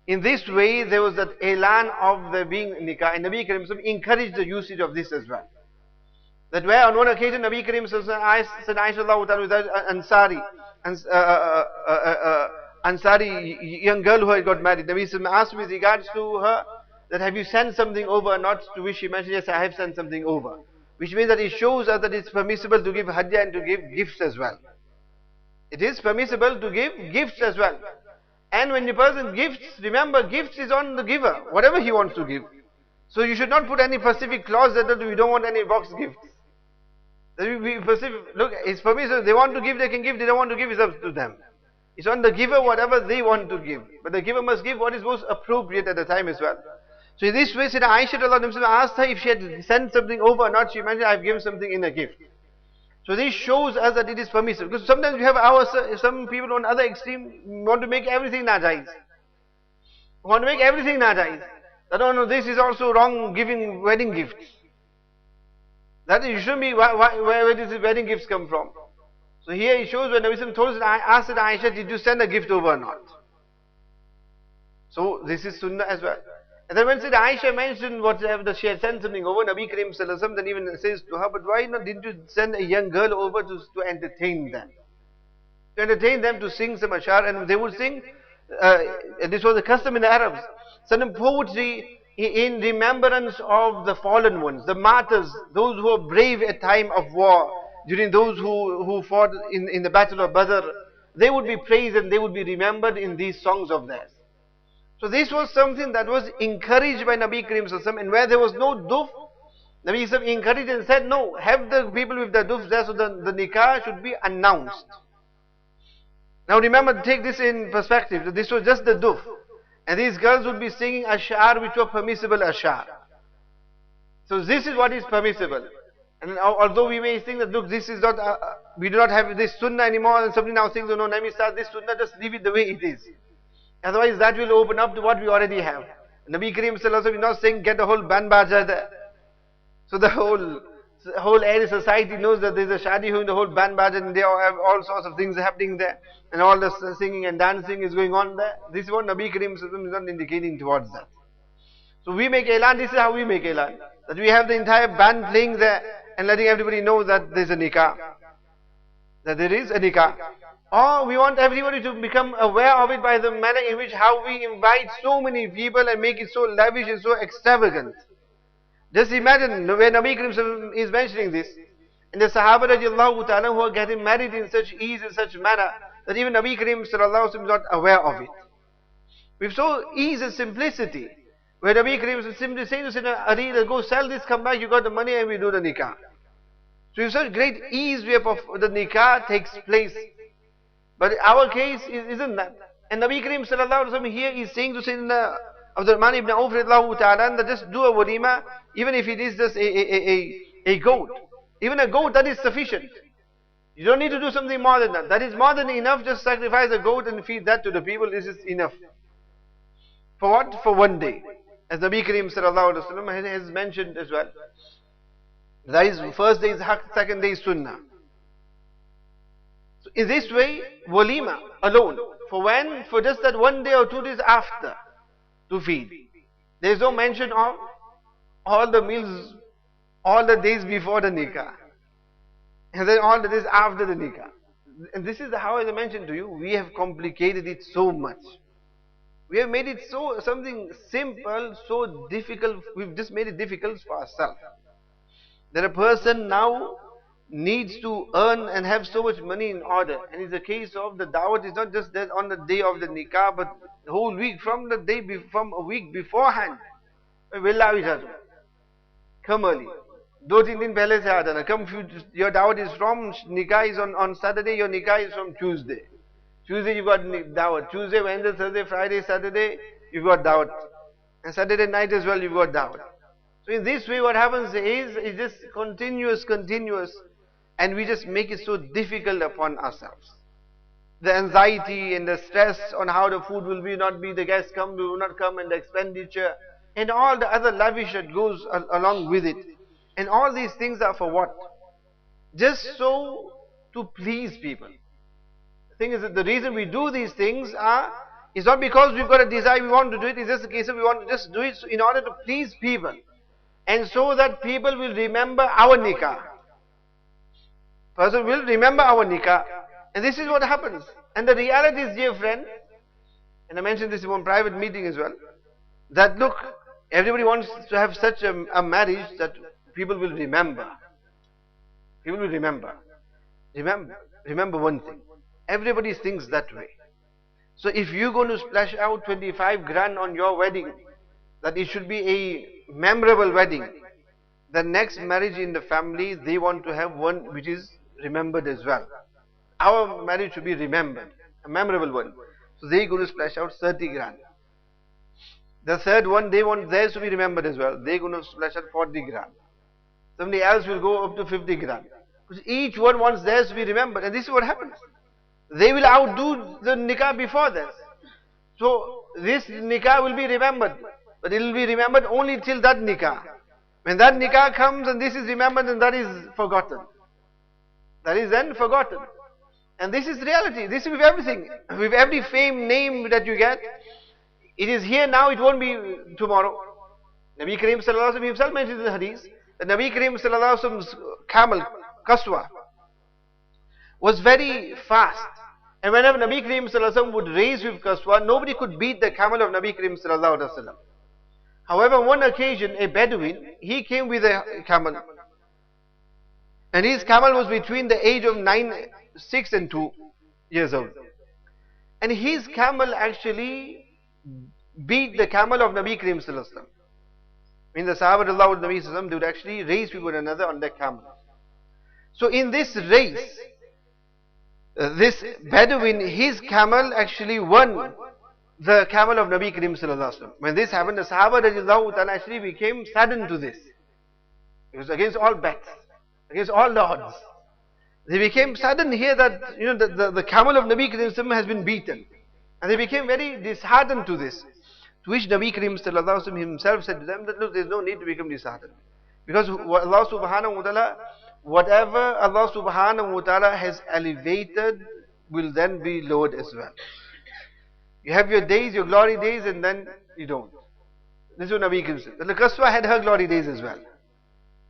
B: in this way there was that elan of there being nikah. And Nabi Kareem encouraged the usage of this as well. That where on one occasion Nabi Kareem said, Aisha Ansari, Ansari young girl who had got married. Nabi asked with regards to her, that have you sent something over? Not to which she mentioned, yes, I have sent something over. which means that it shows us that it's permissible to give hadiyah and to give gifts as well. It is permissible to give gifts as well. And when the person gives, remember, gifts is on the giver, whatever he wants to give. So you should not put any specific clause that we don't want any box gifts. Look, it's permissible. They want to give, they can give. They don't want to give, it's up to them. It's on the giver whatever they want to give. But the giver must give what is most appropriate at the time as well. So in this way, Sayyidina Aisha asked her if she had sent something over or not. She mentioned, I've given something in a gift. So this shows us that it is permissible. Because sometimes we have some people on other extreme want to make everything najais. Want to make everything najais. That, oh no, this is also wrong, giving wedding gifts. That it shouldn't be, where does the wedding gifts come from? So here it shows when Nabi Sallallahu told us, I asked Aisha, did you send a gift over or not? So this is sunnah as well. And then when Aisha mentioned that she had sent something over, Nabi Karim Sallallahu then even says to her, but why not didn't you send a young girl over to entertain them? To entertain them, to sing some ashar, and they would sing, this was a custom in the Arabs, certain poetry in remembrance of the fallen ones, the martyrs, those who were brave at time of war, during those who fought in the battle of Badr. They would be praised and they would be remembered in these songs of theirs. So this was something that was encouraged by Nabi Karim Sallallahu, and where there was no duf, Nabi Sallallahu encouraged and said, no, have the people with the duf there, so the nikah should be announced. Now remember, take this in perspective, that this was just the duf. And these girls would be singing ash'ar which were permissible ash'ar. So this is what is permissible. And although we may think that, look, this is not, we do not have this sunnah anymore, and somebody now thinks, oh no, let me start this sunnah, just leave it the way it is. Otherwise that will open up to what we already have. Nabi Karim Sallallahu is not saying get a whole band baja there. So the whole area society knows that there is a shadi in the whole band baja, and they have all sorts of things happening there. And all the singing and dancing is going on there. This is what Nabi Karim Sallallahu is not indicating towards that. So we make elan, this is how we make elan. That we have the entire band playing there and letting everybody know that there is a nikah. That there is a nikah. Or we want everybody to become aware of it by the manner in which how we invite so many people and make it so lavish and so extravagant. Just imagine where Nabi Karim Sallallahu is mentioning this. And the Sahaba radiallahu ta'ala who are getting married in such ease, in such manner, that even Nabi Karim Sallallahu is not aware of it. With so ease and simplicity, where Nabi Karim is simply saying to Sayyidina, go sell this, come back, you got the money and we do the nikah. So with such great ease where the nikah takes place. But our case isn't that. And Nabi Karim Sallallahu here is saying to Sayyidina Abdurrahman ibn Auf radiallahu ta'ala that just do a walima, even if it is just a goat. Even a goat, that is sufficient. You don't need to do something more than that. That is more than enough. Just sacrifice a goat and feed that to the people. This is enough. For what? For one day. As Nabi Karim Sallallahu Alaihi Wasallam has mentioned as well. That is, first day is haq, second day is sunnah. So in this way, walima alone. For when? For just that one day or 2 days after to feed. There is no mention of all the meals, all the days before the nikah. And then all the days after the nikah. And this is how, as I mentioned to you, we have complicated it so much. We have made it something simple, so difficult. We've just made it difficult for ourselves. That a person now needs to earn and have so much money in order. And it's a case of the dawat is not just that on the day of the nikah, but the whole week, from a week beforehand. Come early. 2-3 दिन पहले से आ जाना. Come, your dawat is from, nikah is on Saturday, your nikah is from Tuesday. Tuesday you got dawat. Tuesday, Wednesday, Thursday, Friday, Saturday, you got dawat. And Saturday night as well, you got dawat. So in this way what happens is, it's just continuous. And we just make it so difficult upon ourselves. The anxiety and the stress on how the food will not be, the guests come, will not come, and the expenditure, and all the other lavish that goes along with it. And all these things are for what? Just so to please people. The thing is that the reason we do these things is not because we've got a desire, we want to do it. It's just a case of we want to just do it in order to please people. And so that people will remember our nikah. Person will remember our nikah. And this is what happens. And the reality is, dear friend, and I mentioned this in one private meeting as well, that look, everybody wants to have such a marriage that people will remember. People will remember. Remember one thing. Everybody thinks that way. So if you're going to splash out 25 grand on your wedding, that it should be a memorable wedding. The next marriage in the family, they want to have one which is remembered as well. Our marriage should be remembered, a memorable one. So they're going to splash out 30 grand. The third one, they want theirs to be remembered as well. They're going to splash out 40 grand. Somebody else will go up to 50 grand. Because each one wants theirs to be remembered. And this is what happens. They will outdo the nikah before this. So this nikah will be remembered. But it will be remembered only till that nikah. When that nikah comes and this is remembered, and that is forgotten. That is then forgotten. And this is reality. This is with everything. With every fame, name that you get. It is here now, it won't be tomorrow. Nabi Kareem Sallallahu Alaihi Wasallam himself mentioned in the hadith that Nabi Kareem Sallallahu Alaihi Wasallam's camel, Kaswa, was very fast. And whenever Nabi Kareem Sallallahu Alaihi Wasallam would race with Kaswa, nobody could beat the camel of Nabi Kareem Sallallahu Alaihi Wasallam. However, on one occasion, a Bedouin, he came with a camel. And his camel was between the age of 6 and 2 years old. And his camel actually beat the camel of Nabi Kareem Sallallahu Alaihi Wasallam. In the Sahaba Radiallahu Anhu, Nabi Sallallahu Alaihi Wasallam, they would actually race with one another on their camel. So in this race, this Bedouin, his camel actually won the camel of Nabi Kareem Sallallahu Alaihi Wasallam. When this happened, the Sahaba Radiallahu Anhu actually became saddened to this. It was against all bets, against all the odds. They became saddened here that the camel of Nabi Kareem Sallallahu Alaihi Wasallam has been beaten. And they became very disheartened to this. To which Nabi Kareem Sallallahu Alaihi Wasallam himself said to them that look, there is no need to become disheartened. Because Allah Subhanahu Wa Ta'ala, whatever Allah Subhanahu Wa Ta'ala has elevated will then be lowered as well. You have your days, your glory days, and then you don't. This is what Nabi Kareem said. The Qaswa had her glory days as well.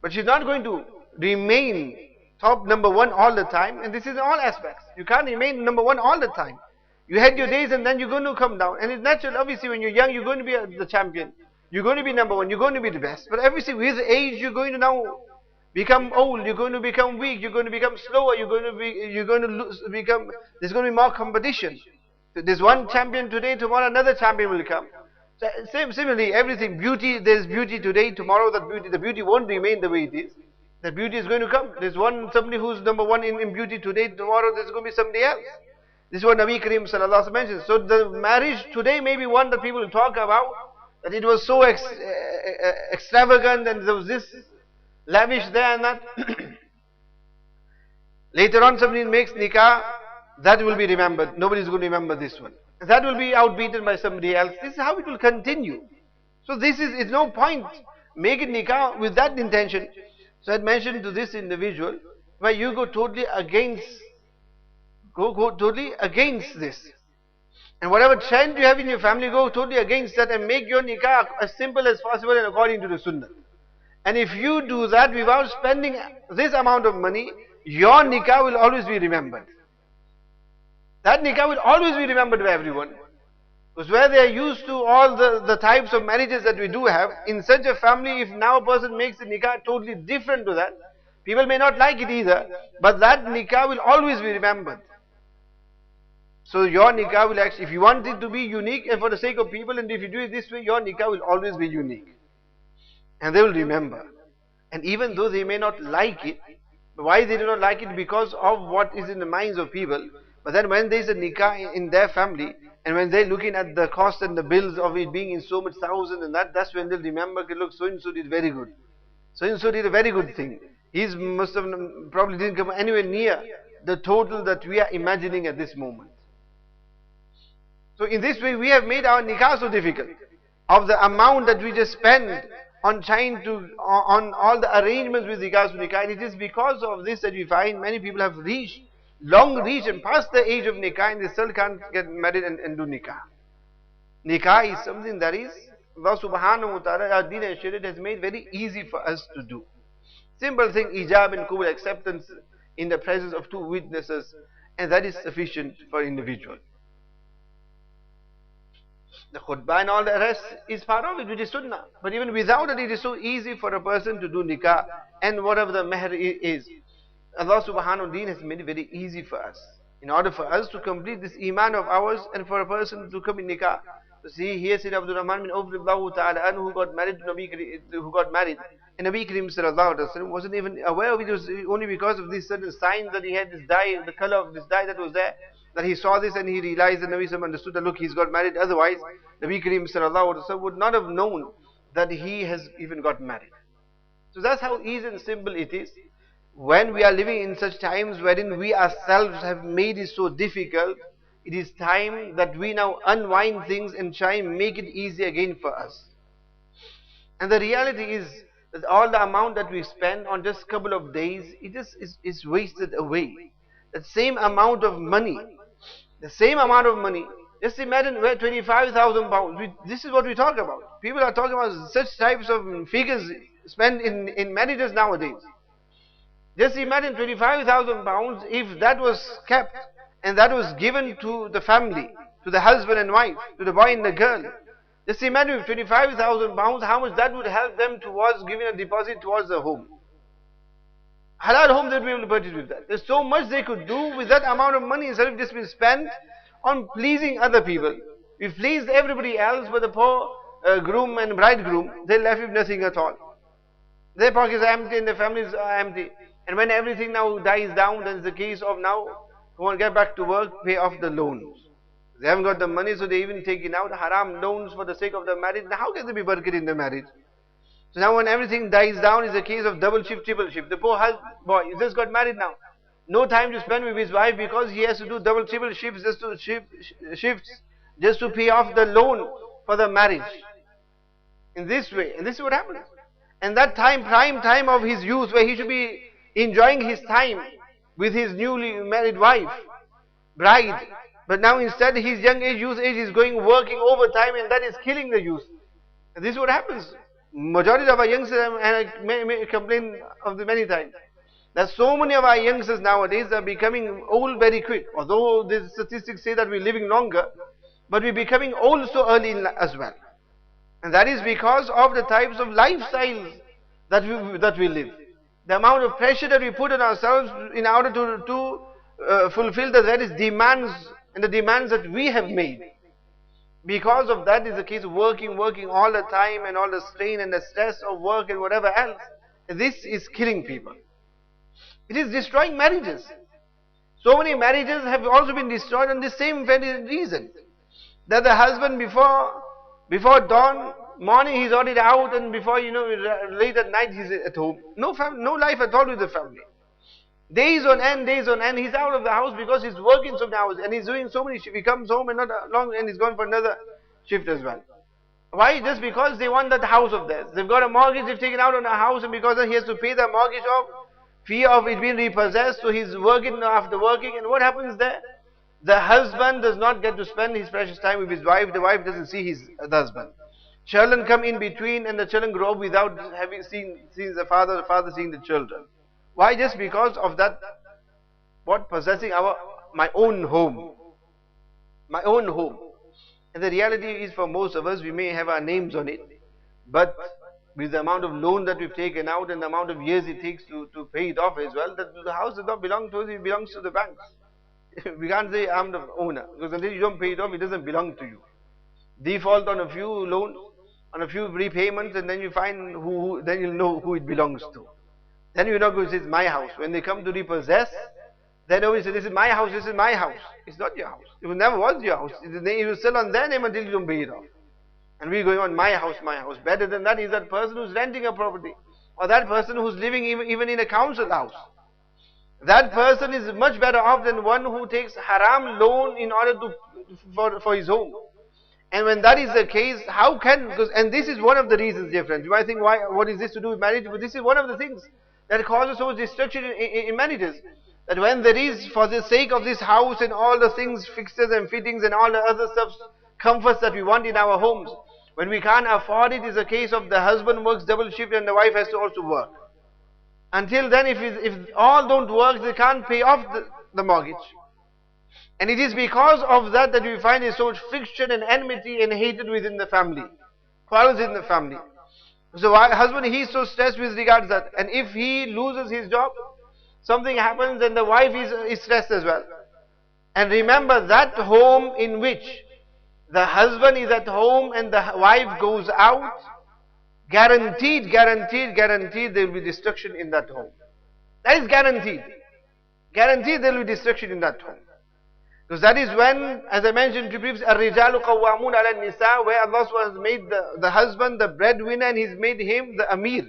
B: But she's not going to remain top number one all the time. And this is in all aspects. You can't remain number one all the time. You had your days and then you're going to come down. And it's natural, obviously, when you're young, you're going to be the champion. You're going to be number one. You're going to be the best. But obviously, with age, you're going to now become old. You're going to become weak. You're going to become slower. There's going to be more competition. There's one champion today, tomorrow another champion will come. So, similarly, everything, beauty, there's beauty today, tomorrow the beauty won't remain the way it is. The beauty is going to come. There's somebody who's number one in beauty today, tomorrow there's going to be somebody else. This is what Nabi Kareem Sallallahu Alaihi Wasallam mentions. So the marriage today may be one that people will talk about, that it was so extravagant and there was this lavish there and that. Later on somebody makes nikah, that will be remembered. Nobody is going to remember this one. That will be outbeaten by somebody else. This is how it will continue. So it's no point making nikah with that intention. So I had mentioned to this individual, where you go totally against this. And whatever trend you have in your family, go totally against that and make your nikah as simple as possible and according to the sunnah. And if you do that without spending this amount of money, your nikah will always be remembered. That nikah will always be remembered by everyone. Because where they are used to all the types of marriages that we do have, in such a family, if now a person makes a nikah totally different to that, people may not like it either, but that nikah will always be remembered. So your nikah will actually, if you want it to be unique and for the sake of people, and if you do it this way, your nikah will always be unique. And they will remember. And even though they may not like it, why they do not like it? Because of what is in the minds of people. But then when there is a nikah in their family, and when they're looking at the cost and the bills of it being in so much thousand and that's when they'll remember, look, so-and-so did very good. So-and-so did a very good thing. He's must have probably didn't come anywhere near the total that we are imagining at this moment. So in this way, we have made our nikah so difficult. Of the amount that we just spend on trying to, on all the arrangements with regards to nikah. And it is because of this that we find many people have long reached and past the age of nikah and they still can't get married and do nikah. Nikah is something that is, Allah Subhanahu Wa Ta'ala, our Deen and Shariat has made very easy for us to do. Simple thing, ijab and qabul, acceptance in the presence of two witnesses, and that is sufficient for individual. The khutbah and all the rest is part of it, which is sunnah. But even without it, it is so easy for a person to do nikah and whatever the meher is. Allah subhanahu wa ta'ala has made it very easy for us. In order for us to complete this iman of ours and for a person to come in nikah. So see, here Sayyid Abdul Rahman bin Awf ta'ala anhu who got married to who got married. And Nabi Karim sallallahu alaihi wasallam wasn't even aware of it. It was only because of these certain signs that he had this dye, the color of this dye that was there, that he saw this and he realized, and Nabi Sallallahu understood that look, he's got married. Otherwise, Nabi Karim sallallahu alaihi wasallam would not have known that he has even got married. So that's how easy and simple it is. When we are living in such times wherein we ourselves have made it so difficult, it is time that we now unwind things and try and make it easy again for us. And the reality is that all the amount that we spend on just a couple of days, it is wasted away. That same amount of money, just imagine where 25,000 pounds, this is what we talk about. People are talking about such types of figures spent in marriages nowadays. Just imagine 25,000 pounds, if that was kept and that was given to the family, to the husband and wife, to the boy and the girl. Just imagine with 25,000 pounds, how much that would help them towards giving a deposit towards the home. Halal home, they'd be able to purchase with that. There's so much they could do with that amount of money instead of just being spent on pleasing other people. We pleased everybody else, but the poor groom and bridegroom, they left with nothing at all. Their pockets are empty and their families are empty. And when everything now dies down, then it's the case of now, who want to get back to work, pay off the loans. They haven't got the money, so they even taking out haram loans for the sake of the marriage. Now how can there be barakah in the marriage? So now when everything dies down, it's a case of double shift, triple shift. The poor boy, he just got married now. No time to spend with his wife because he has to do double, triple shifts just to pay off the loan for the marriage. In this way. And this is what happens. And that time, prime time of his youth, where he should be enjoying his time with his newly married wife, bride. But now instead his young age, youth age is going working overtime, and that is killing the youth. And this is what happens. Majority of our youngsters, and I may complain of the many times, that so many of our youngsters nowadays are becoming old very quick. Although the statistics say that we're living longer, but we're becoming old so early as well. And that is because of the types of lifestyles that we live. The amount of pressure that we put on ourselves in order to fulfill the various demands and the demands that we have made. Because of that is the case of working all the time, and all the strain and the stress of work and whatever else. This is killing people. It is destroying marriages. So many marriages have also been destroyed on the same very reason. That the husband before dawn, morning he's already out, and before late at night he's at home. No life at all with the family. Days on end, he's out of the house because he's working so many hours and he's doing so many shifts. He comes home and not long and he's gone for another shift as well. Why? Just because they want that house of theirs. They've got a mortgage, they've taken out on a house, and because he has to pay the mortgage off, fear of it being repossessed, so he's working after working, and what happens there? The husband does not get to spend his precious time with his wife, the wife doesn't see the husband. Children come in between, and the children grow up without having seen the father seeing the children. Why? Just because of that, possessing my own home. My own home. And the reality is, for most of us, we may have our names on it, but with the amount of loan that we've taken out and the amount of years it takes to pay it off as well, that the house does not belong to us, it belongs to the banks. We can't say I'm the owner, because until you don't pay it off, it doesn't belong to you. Default on a few loans, on a few repayments, and then you find then you'll know who it belongs to. Then you're not going to say it's my house. When they come to repossess, then always say, this is my house, this is my house. It's not your house. It never was your house. It was still on their name until you don't pay it off. And we're going on my house, my house. Better than that is that person who's renting a property, or that person who's living even in a council house. That person is much better off than one who takes haram loan in order for his home. And when that is the case, how can, and this is one of the reasons, dear friends. You might think, what is this to do with marriage? But this is one of the things that causes so much destruction in marriages. That when there is, for the sake of this house and all the things, fixtures and fittings and all the other stuff, comforts that we want in our homes, when we can't afford it, is a case of the husband works double shift and the wife has to also work. Until then, if all don't work, they can't pay off the mortgage. And it is because of that we find so much friction and enmity and hatred within the family. Quarrels in the family. So husband, he's so stressed with regards to that. And if he loses his job, something happens and the wife is stressed as well. And remember, that home in which the husband is at home and the wife goes out, guaranteed there will be destruction in that home. That is guaranteed. Guaranteed there will be destruction in that home. Because that is when, as I mentioned previously, الرِّجَالُ قَوَّامُونَ عَلَى النِّسَاءِ, where Allah has made the husband the breadwinner and He's made him the Amir.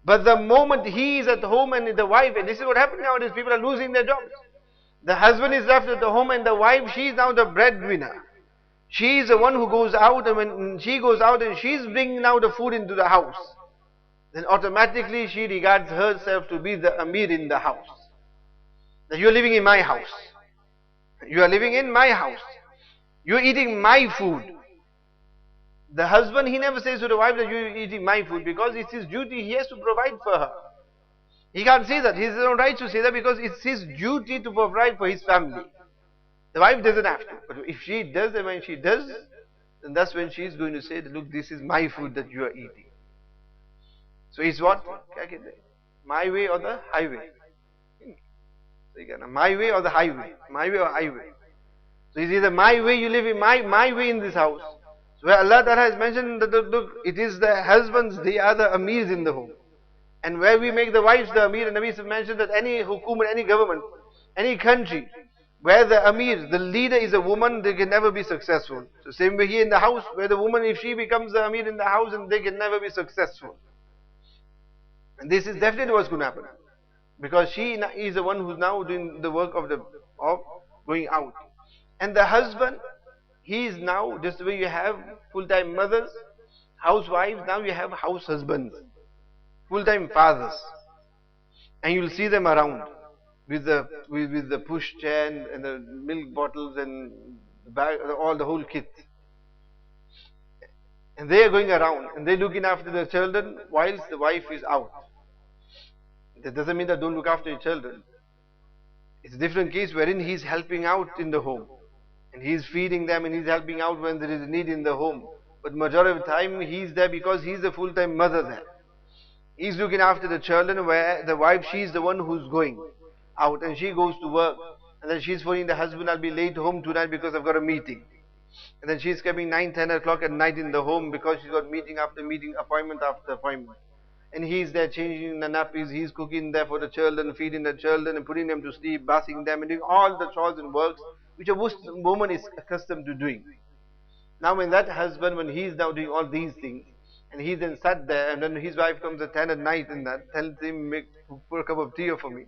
B: But the moment he is at home and the wife, and this is what happens nowadays, people are losing their jobs. The husband is left at the home and the wife, she is now the breadwinner. She is the one who goes out, and when she goes out and she is bringing now the food into the house, then automatically she regards herself to be the Amir in the house. That you are living in my house. You are living in my house. You are eating my food. The husband, he never says to the wife that you are eating my food, because it's his duty, he has to provide for her. He can't say that. He has no right to say that, because it's his duty to provide for his family. The wife doesn't have to. But if she does, and when she does, then that's when she is going to say, look, this is my food that you are eating. So it's what? My way or the highway. My way or the highway. My way or highway. So it's either my way, you live in my way in this house. So where Allah Ta'ala has mentioned that, look, it is the husbands, they are the Amirs in the home. And where we make the wives the Amir, and Nabi have mentioned that any hukum, any government, any country, where the Amir, the leader is a woman, they can never be successful. So same way here in the house, where the woman, if she becomes the Amir in the house, and they can never be successful. And this is definitely what's going to happen. Because she is the one who's now doing the work of going out. And the husband, he is now, just the way you have full-time mothers, housewives, now you have house husbands, full-time fathers. And you'll see them around with the push chair and the milk bottles and the bag, the whole kit. And they are going around and they're looking after the children whilst the wife is out. That doesn't mean that don't look after your children. It's a different case wherein he's helping out in the home. And he's feeding them and he's helping out when there is need in the home. But majority of the time he's there because he's the full-time mother there. He's looking after the children, where the wife, she's the one who's going out and she goes to work. And then she's phoning the husband, I'll be late home tonight because I've got a meeting. And then she's coming 9, 10 o'clock at night in the home because she's got meeting after meeting, appointment after appointment. And he's there changing the nappies, he's cooking there for the children, feeding the children and putting them to sleep, bathing them and doing all the chores and works which a Muslim woman is accustomed to doing. Now when that husband, when he's now doing all these things, and he's then sat there, and then his wife comes at 10 at night and that tells him, pour a cup of tea for me,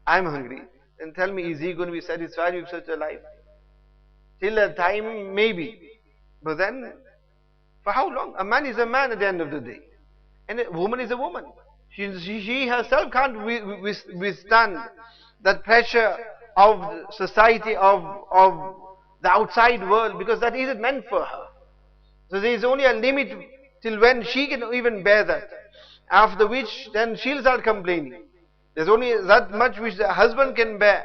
B: I'm hungry, then tell me, is he going to be satisfied with such a life? Till a time, maybe. But then, for how long? A man is a man at the end of the day. And a woman is a woman. She herself can't withstand that pressure of society, of the outside world, because that isn't meant for her. So there is only a limit till when she can even bear that. After which, then she'll start complaining. There's only that much which the husband can bear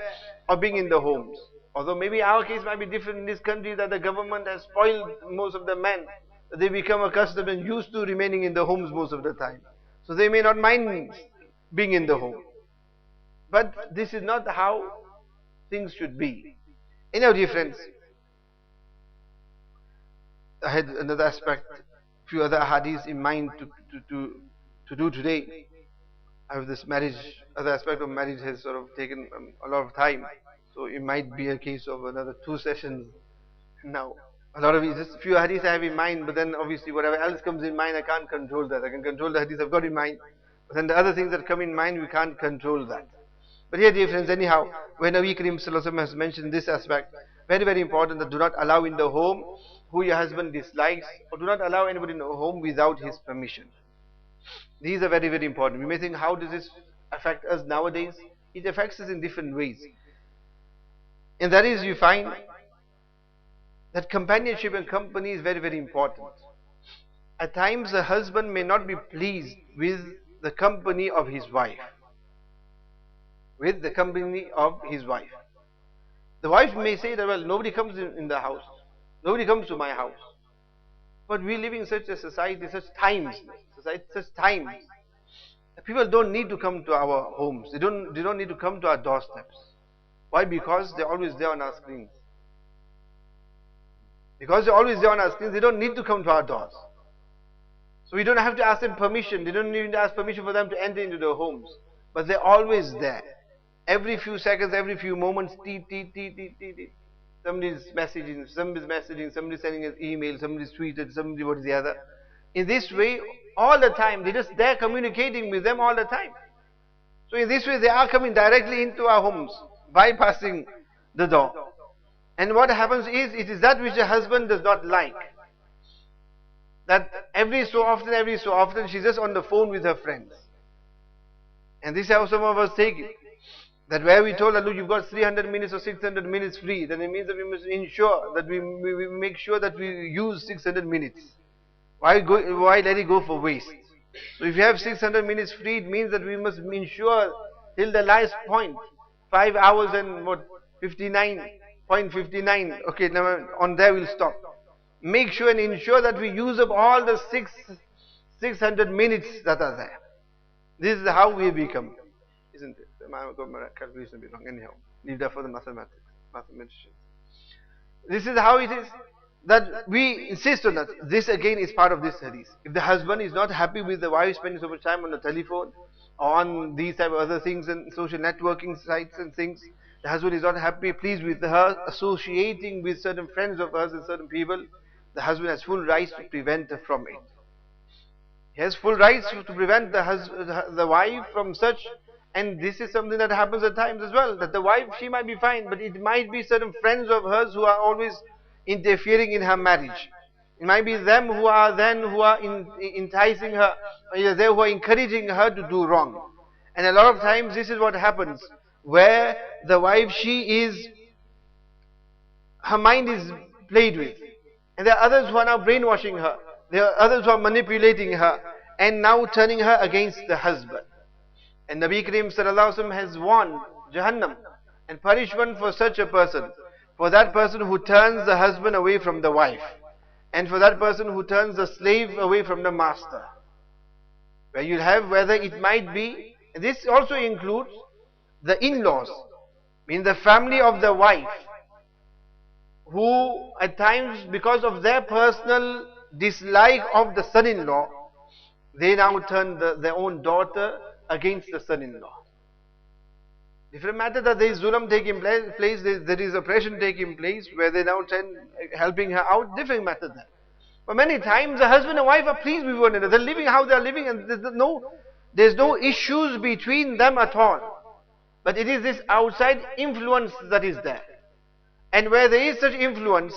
B: of being in the homes. Although maybe our case might be different in this country, that the government has spoiled most of the men. They become accustomed and used to remaining in the homes most of the time. So they may not mind being in the home. But this is not how things should be. Anyhow, dear friends, I had another aspect, few other hadiths in mind to do today. I have this marriage, other aspect of marriage has sort of taken a lot of time. So it might be a case of another 2 sessions now. A lot of it, just a few hadiths I have in mind, but then obviously whatever else comes in mind, I can't control that. I can control the hadiths I've got in mind, but then the other things that come in mind, we can't control that. But here, dear friends, anyhow, when Nabi Karim Sallallahu Alaihi Wasallam has mentioned this aspect, very, very important, that do not allow in the home who your husband dislikes, or do not allow anybody in the home without his permission. These are very, very important. We may think, how does this affect us nowadays? It affects us in different ways. And that is, you find that companionship and company is very, very important. At times, a husband may not be pleased with the company of his wife. With the company of his wife. The wife may say that, well, nobody comes in the house. Nobody comes to my house. But we live in such a society, such times, People don't need to come to our homes. They don't need to come to our doorsteps. Why? Because they're always there on our screens. Because they're always there on our screens, they don't need to come to our doors. So we don't have to ask them permission. They don't need to ask permission for them to enter into their homes. But they're always there. Every few seconds, every few moments, teet, teet, teet, teet, teet, teet. Somebody's messaging, somebody's sending an email, somebody's tweeted, somebody what is the other. In this way, all the time, they're just there communicating with them all the time. So in this way, they are coming directly into our homes, bypassing the door. And what happens is, it is that which the husband does not like. That every so often, she's just on the phone with her friends. And this is how some of us take it. That where we told her, look, you've got 300 minutes or 600 minutes free, then it means that we must ensure that we make sure that we use 600 minutes. Why let it go for waste? So if you have 600 minutes free, it means that we must ensure till the last point, 5 hours and 59.59. Okay, now on there we'll stop. Make sure and ensure that we use up all the 600 minutes that are there. This is how we become, isn't it? My calculation a bit wrong. Anyhow, leave that for the mathematicians. This is how it is. That we insist on that. This again is part of this hadith. If the husband is not happy with the wife spending so much time on the telephone or on these type of other things and social networking sites and things, the husband is not happy, pleased with her associating with certain friends of hers and certain people, the husband has full rights to prevent her from it. He has full rights to prevent the wife from such. And this is something that happens at times as well, that the wife, she might be fine, but it might be certain friends of hers who are always interfering in her marriage. It might be them who are enticing her, or they who are encouraging her to do wrong. And a lot of times this is what happens, where the wife, her mind is played with. And there are others who are now brainwashing her. There are others who are manipulating her and now turning her against the husband. And Nabi Kareem Sallallahu Alaihi Wasallam has warned Jahannam and punishment for such a person. For that person who turns the husband away from the wife. And for that person who turns the slave away from the master. Where you'll have whether it might be, and this also includes the in-laws, mean the family of the wife, who at times because of their personal dislike of the son-in-law, they now turn their own daughter against the son-in-law. Different matter that there is zulm taking place, there is oppression taking place, where they now turn helping her out, different matter there. But many times the husband and wife are pleased with one another, they're living how they're living, and there's no issues between them at all. But it is this outside influence that is there. And where there is such influence,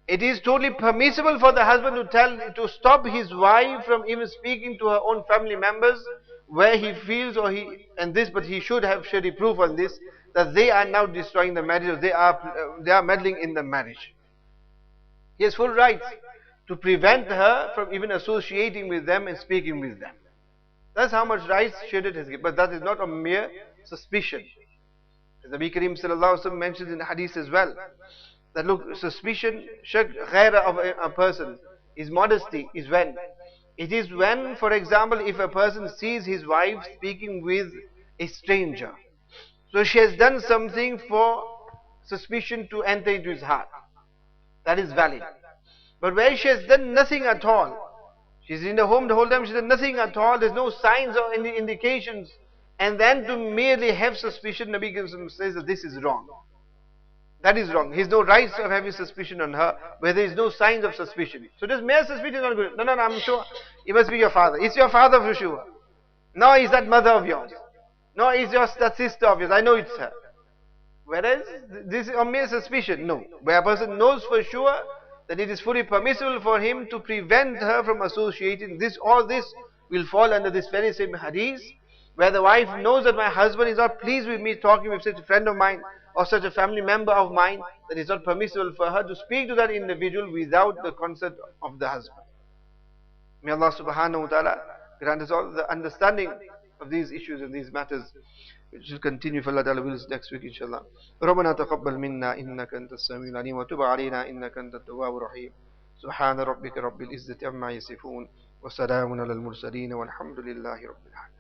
B: it is totally permissible for the husband to stop his wife from even speaking to her own family members, where he feels but he should have shari proof on this, that they are now destroying the marriage, or they are meddling in the marriage. He has full rights to prevent her from even associating with them and speaking with them. That's how much rights Shariat has given. But that is not a mere suspicion. As Nabi Kareem Sallallahu Alaihi Wasallam mentions in the hadith as well, that look, suspicion, shak, ghaira of a person, his modesty is when? It is when, for example, if a person sees his wife speaking with a stranger. So she has done something for suspicion to enter into his heart. That is valid. But where she has done nothing at all, she's in the home the whole time, she's done nothing at all, there's no signs or any indications, and then to merely have suspicion, Nabi says that this is wrong. That is wrong. He has no rights of having suspicion on her, where there is no signs of suspicion. So this mere suspicion is not good. No, I'm sure it must be your father. It's your father for sure. No, it's that mother of yours. No, it's that sister of yours. I know it's her. Whereas this is a mere suspicion. No. Where a person knows for sure that it is fully permissible for him to prevent her from associating this, all this will fall under this very same hadith, where the wife knows that my husband is not pleased with me talking with such a friend of mine or such a family member of mine, that it's not permissible for her to speak to that individual without the consent of the husband. May Allah subhanahu wa ta'ala grant us all the understanding of these issues and these matters, which will continue for Allah ta'ala wills next week inshallah. ربنا تقبل منا إنك أنت السميع العليم وتب علينا إنك أنت التواب الرحيم سبحان ربك رب العزة عما يصفون وسلام على المرسلين والحمد لله رب العالمين.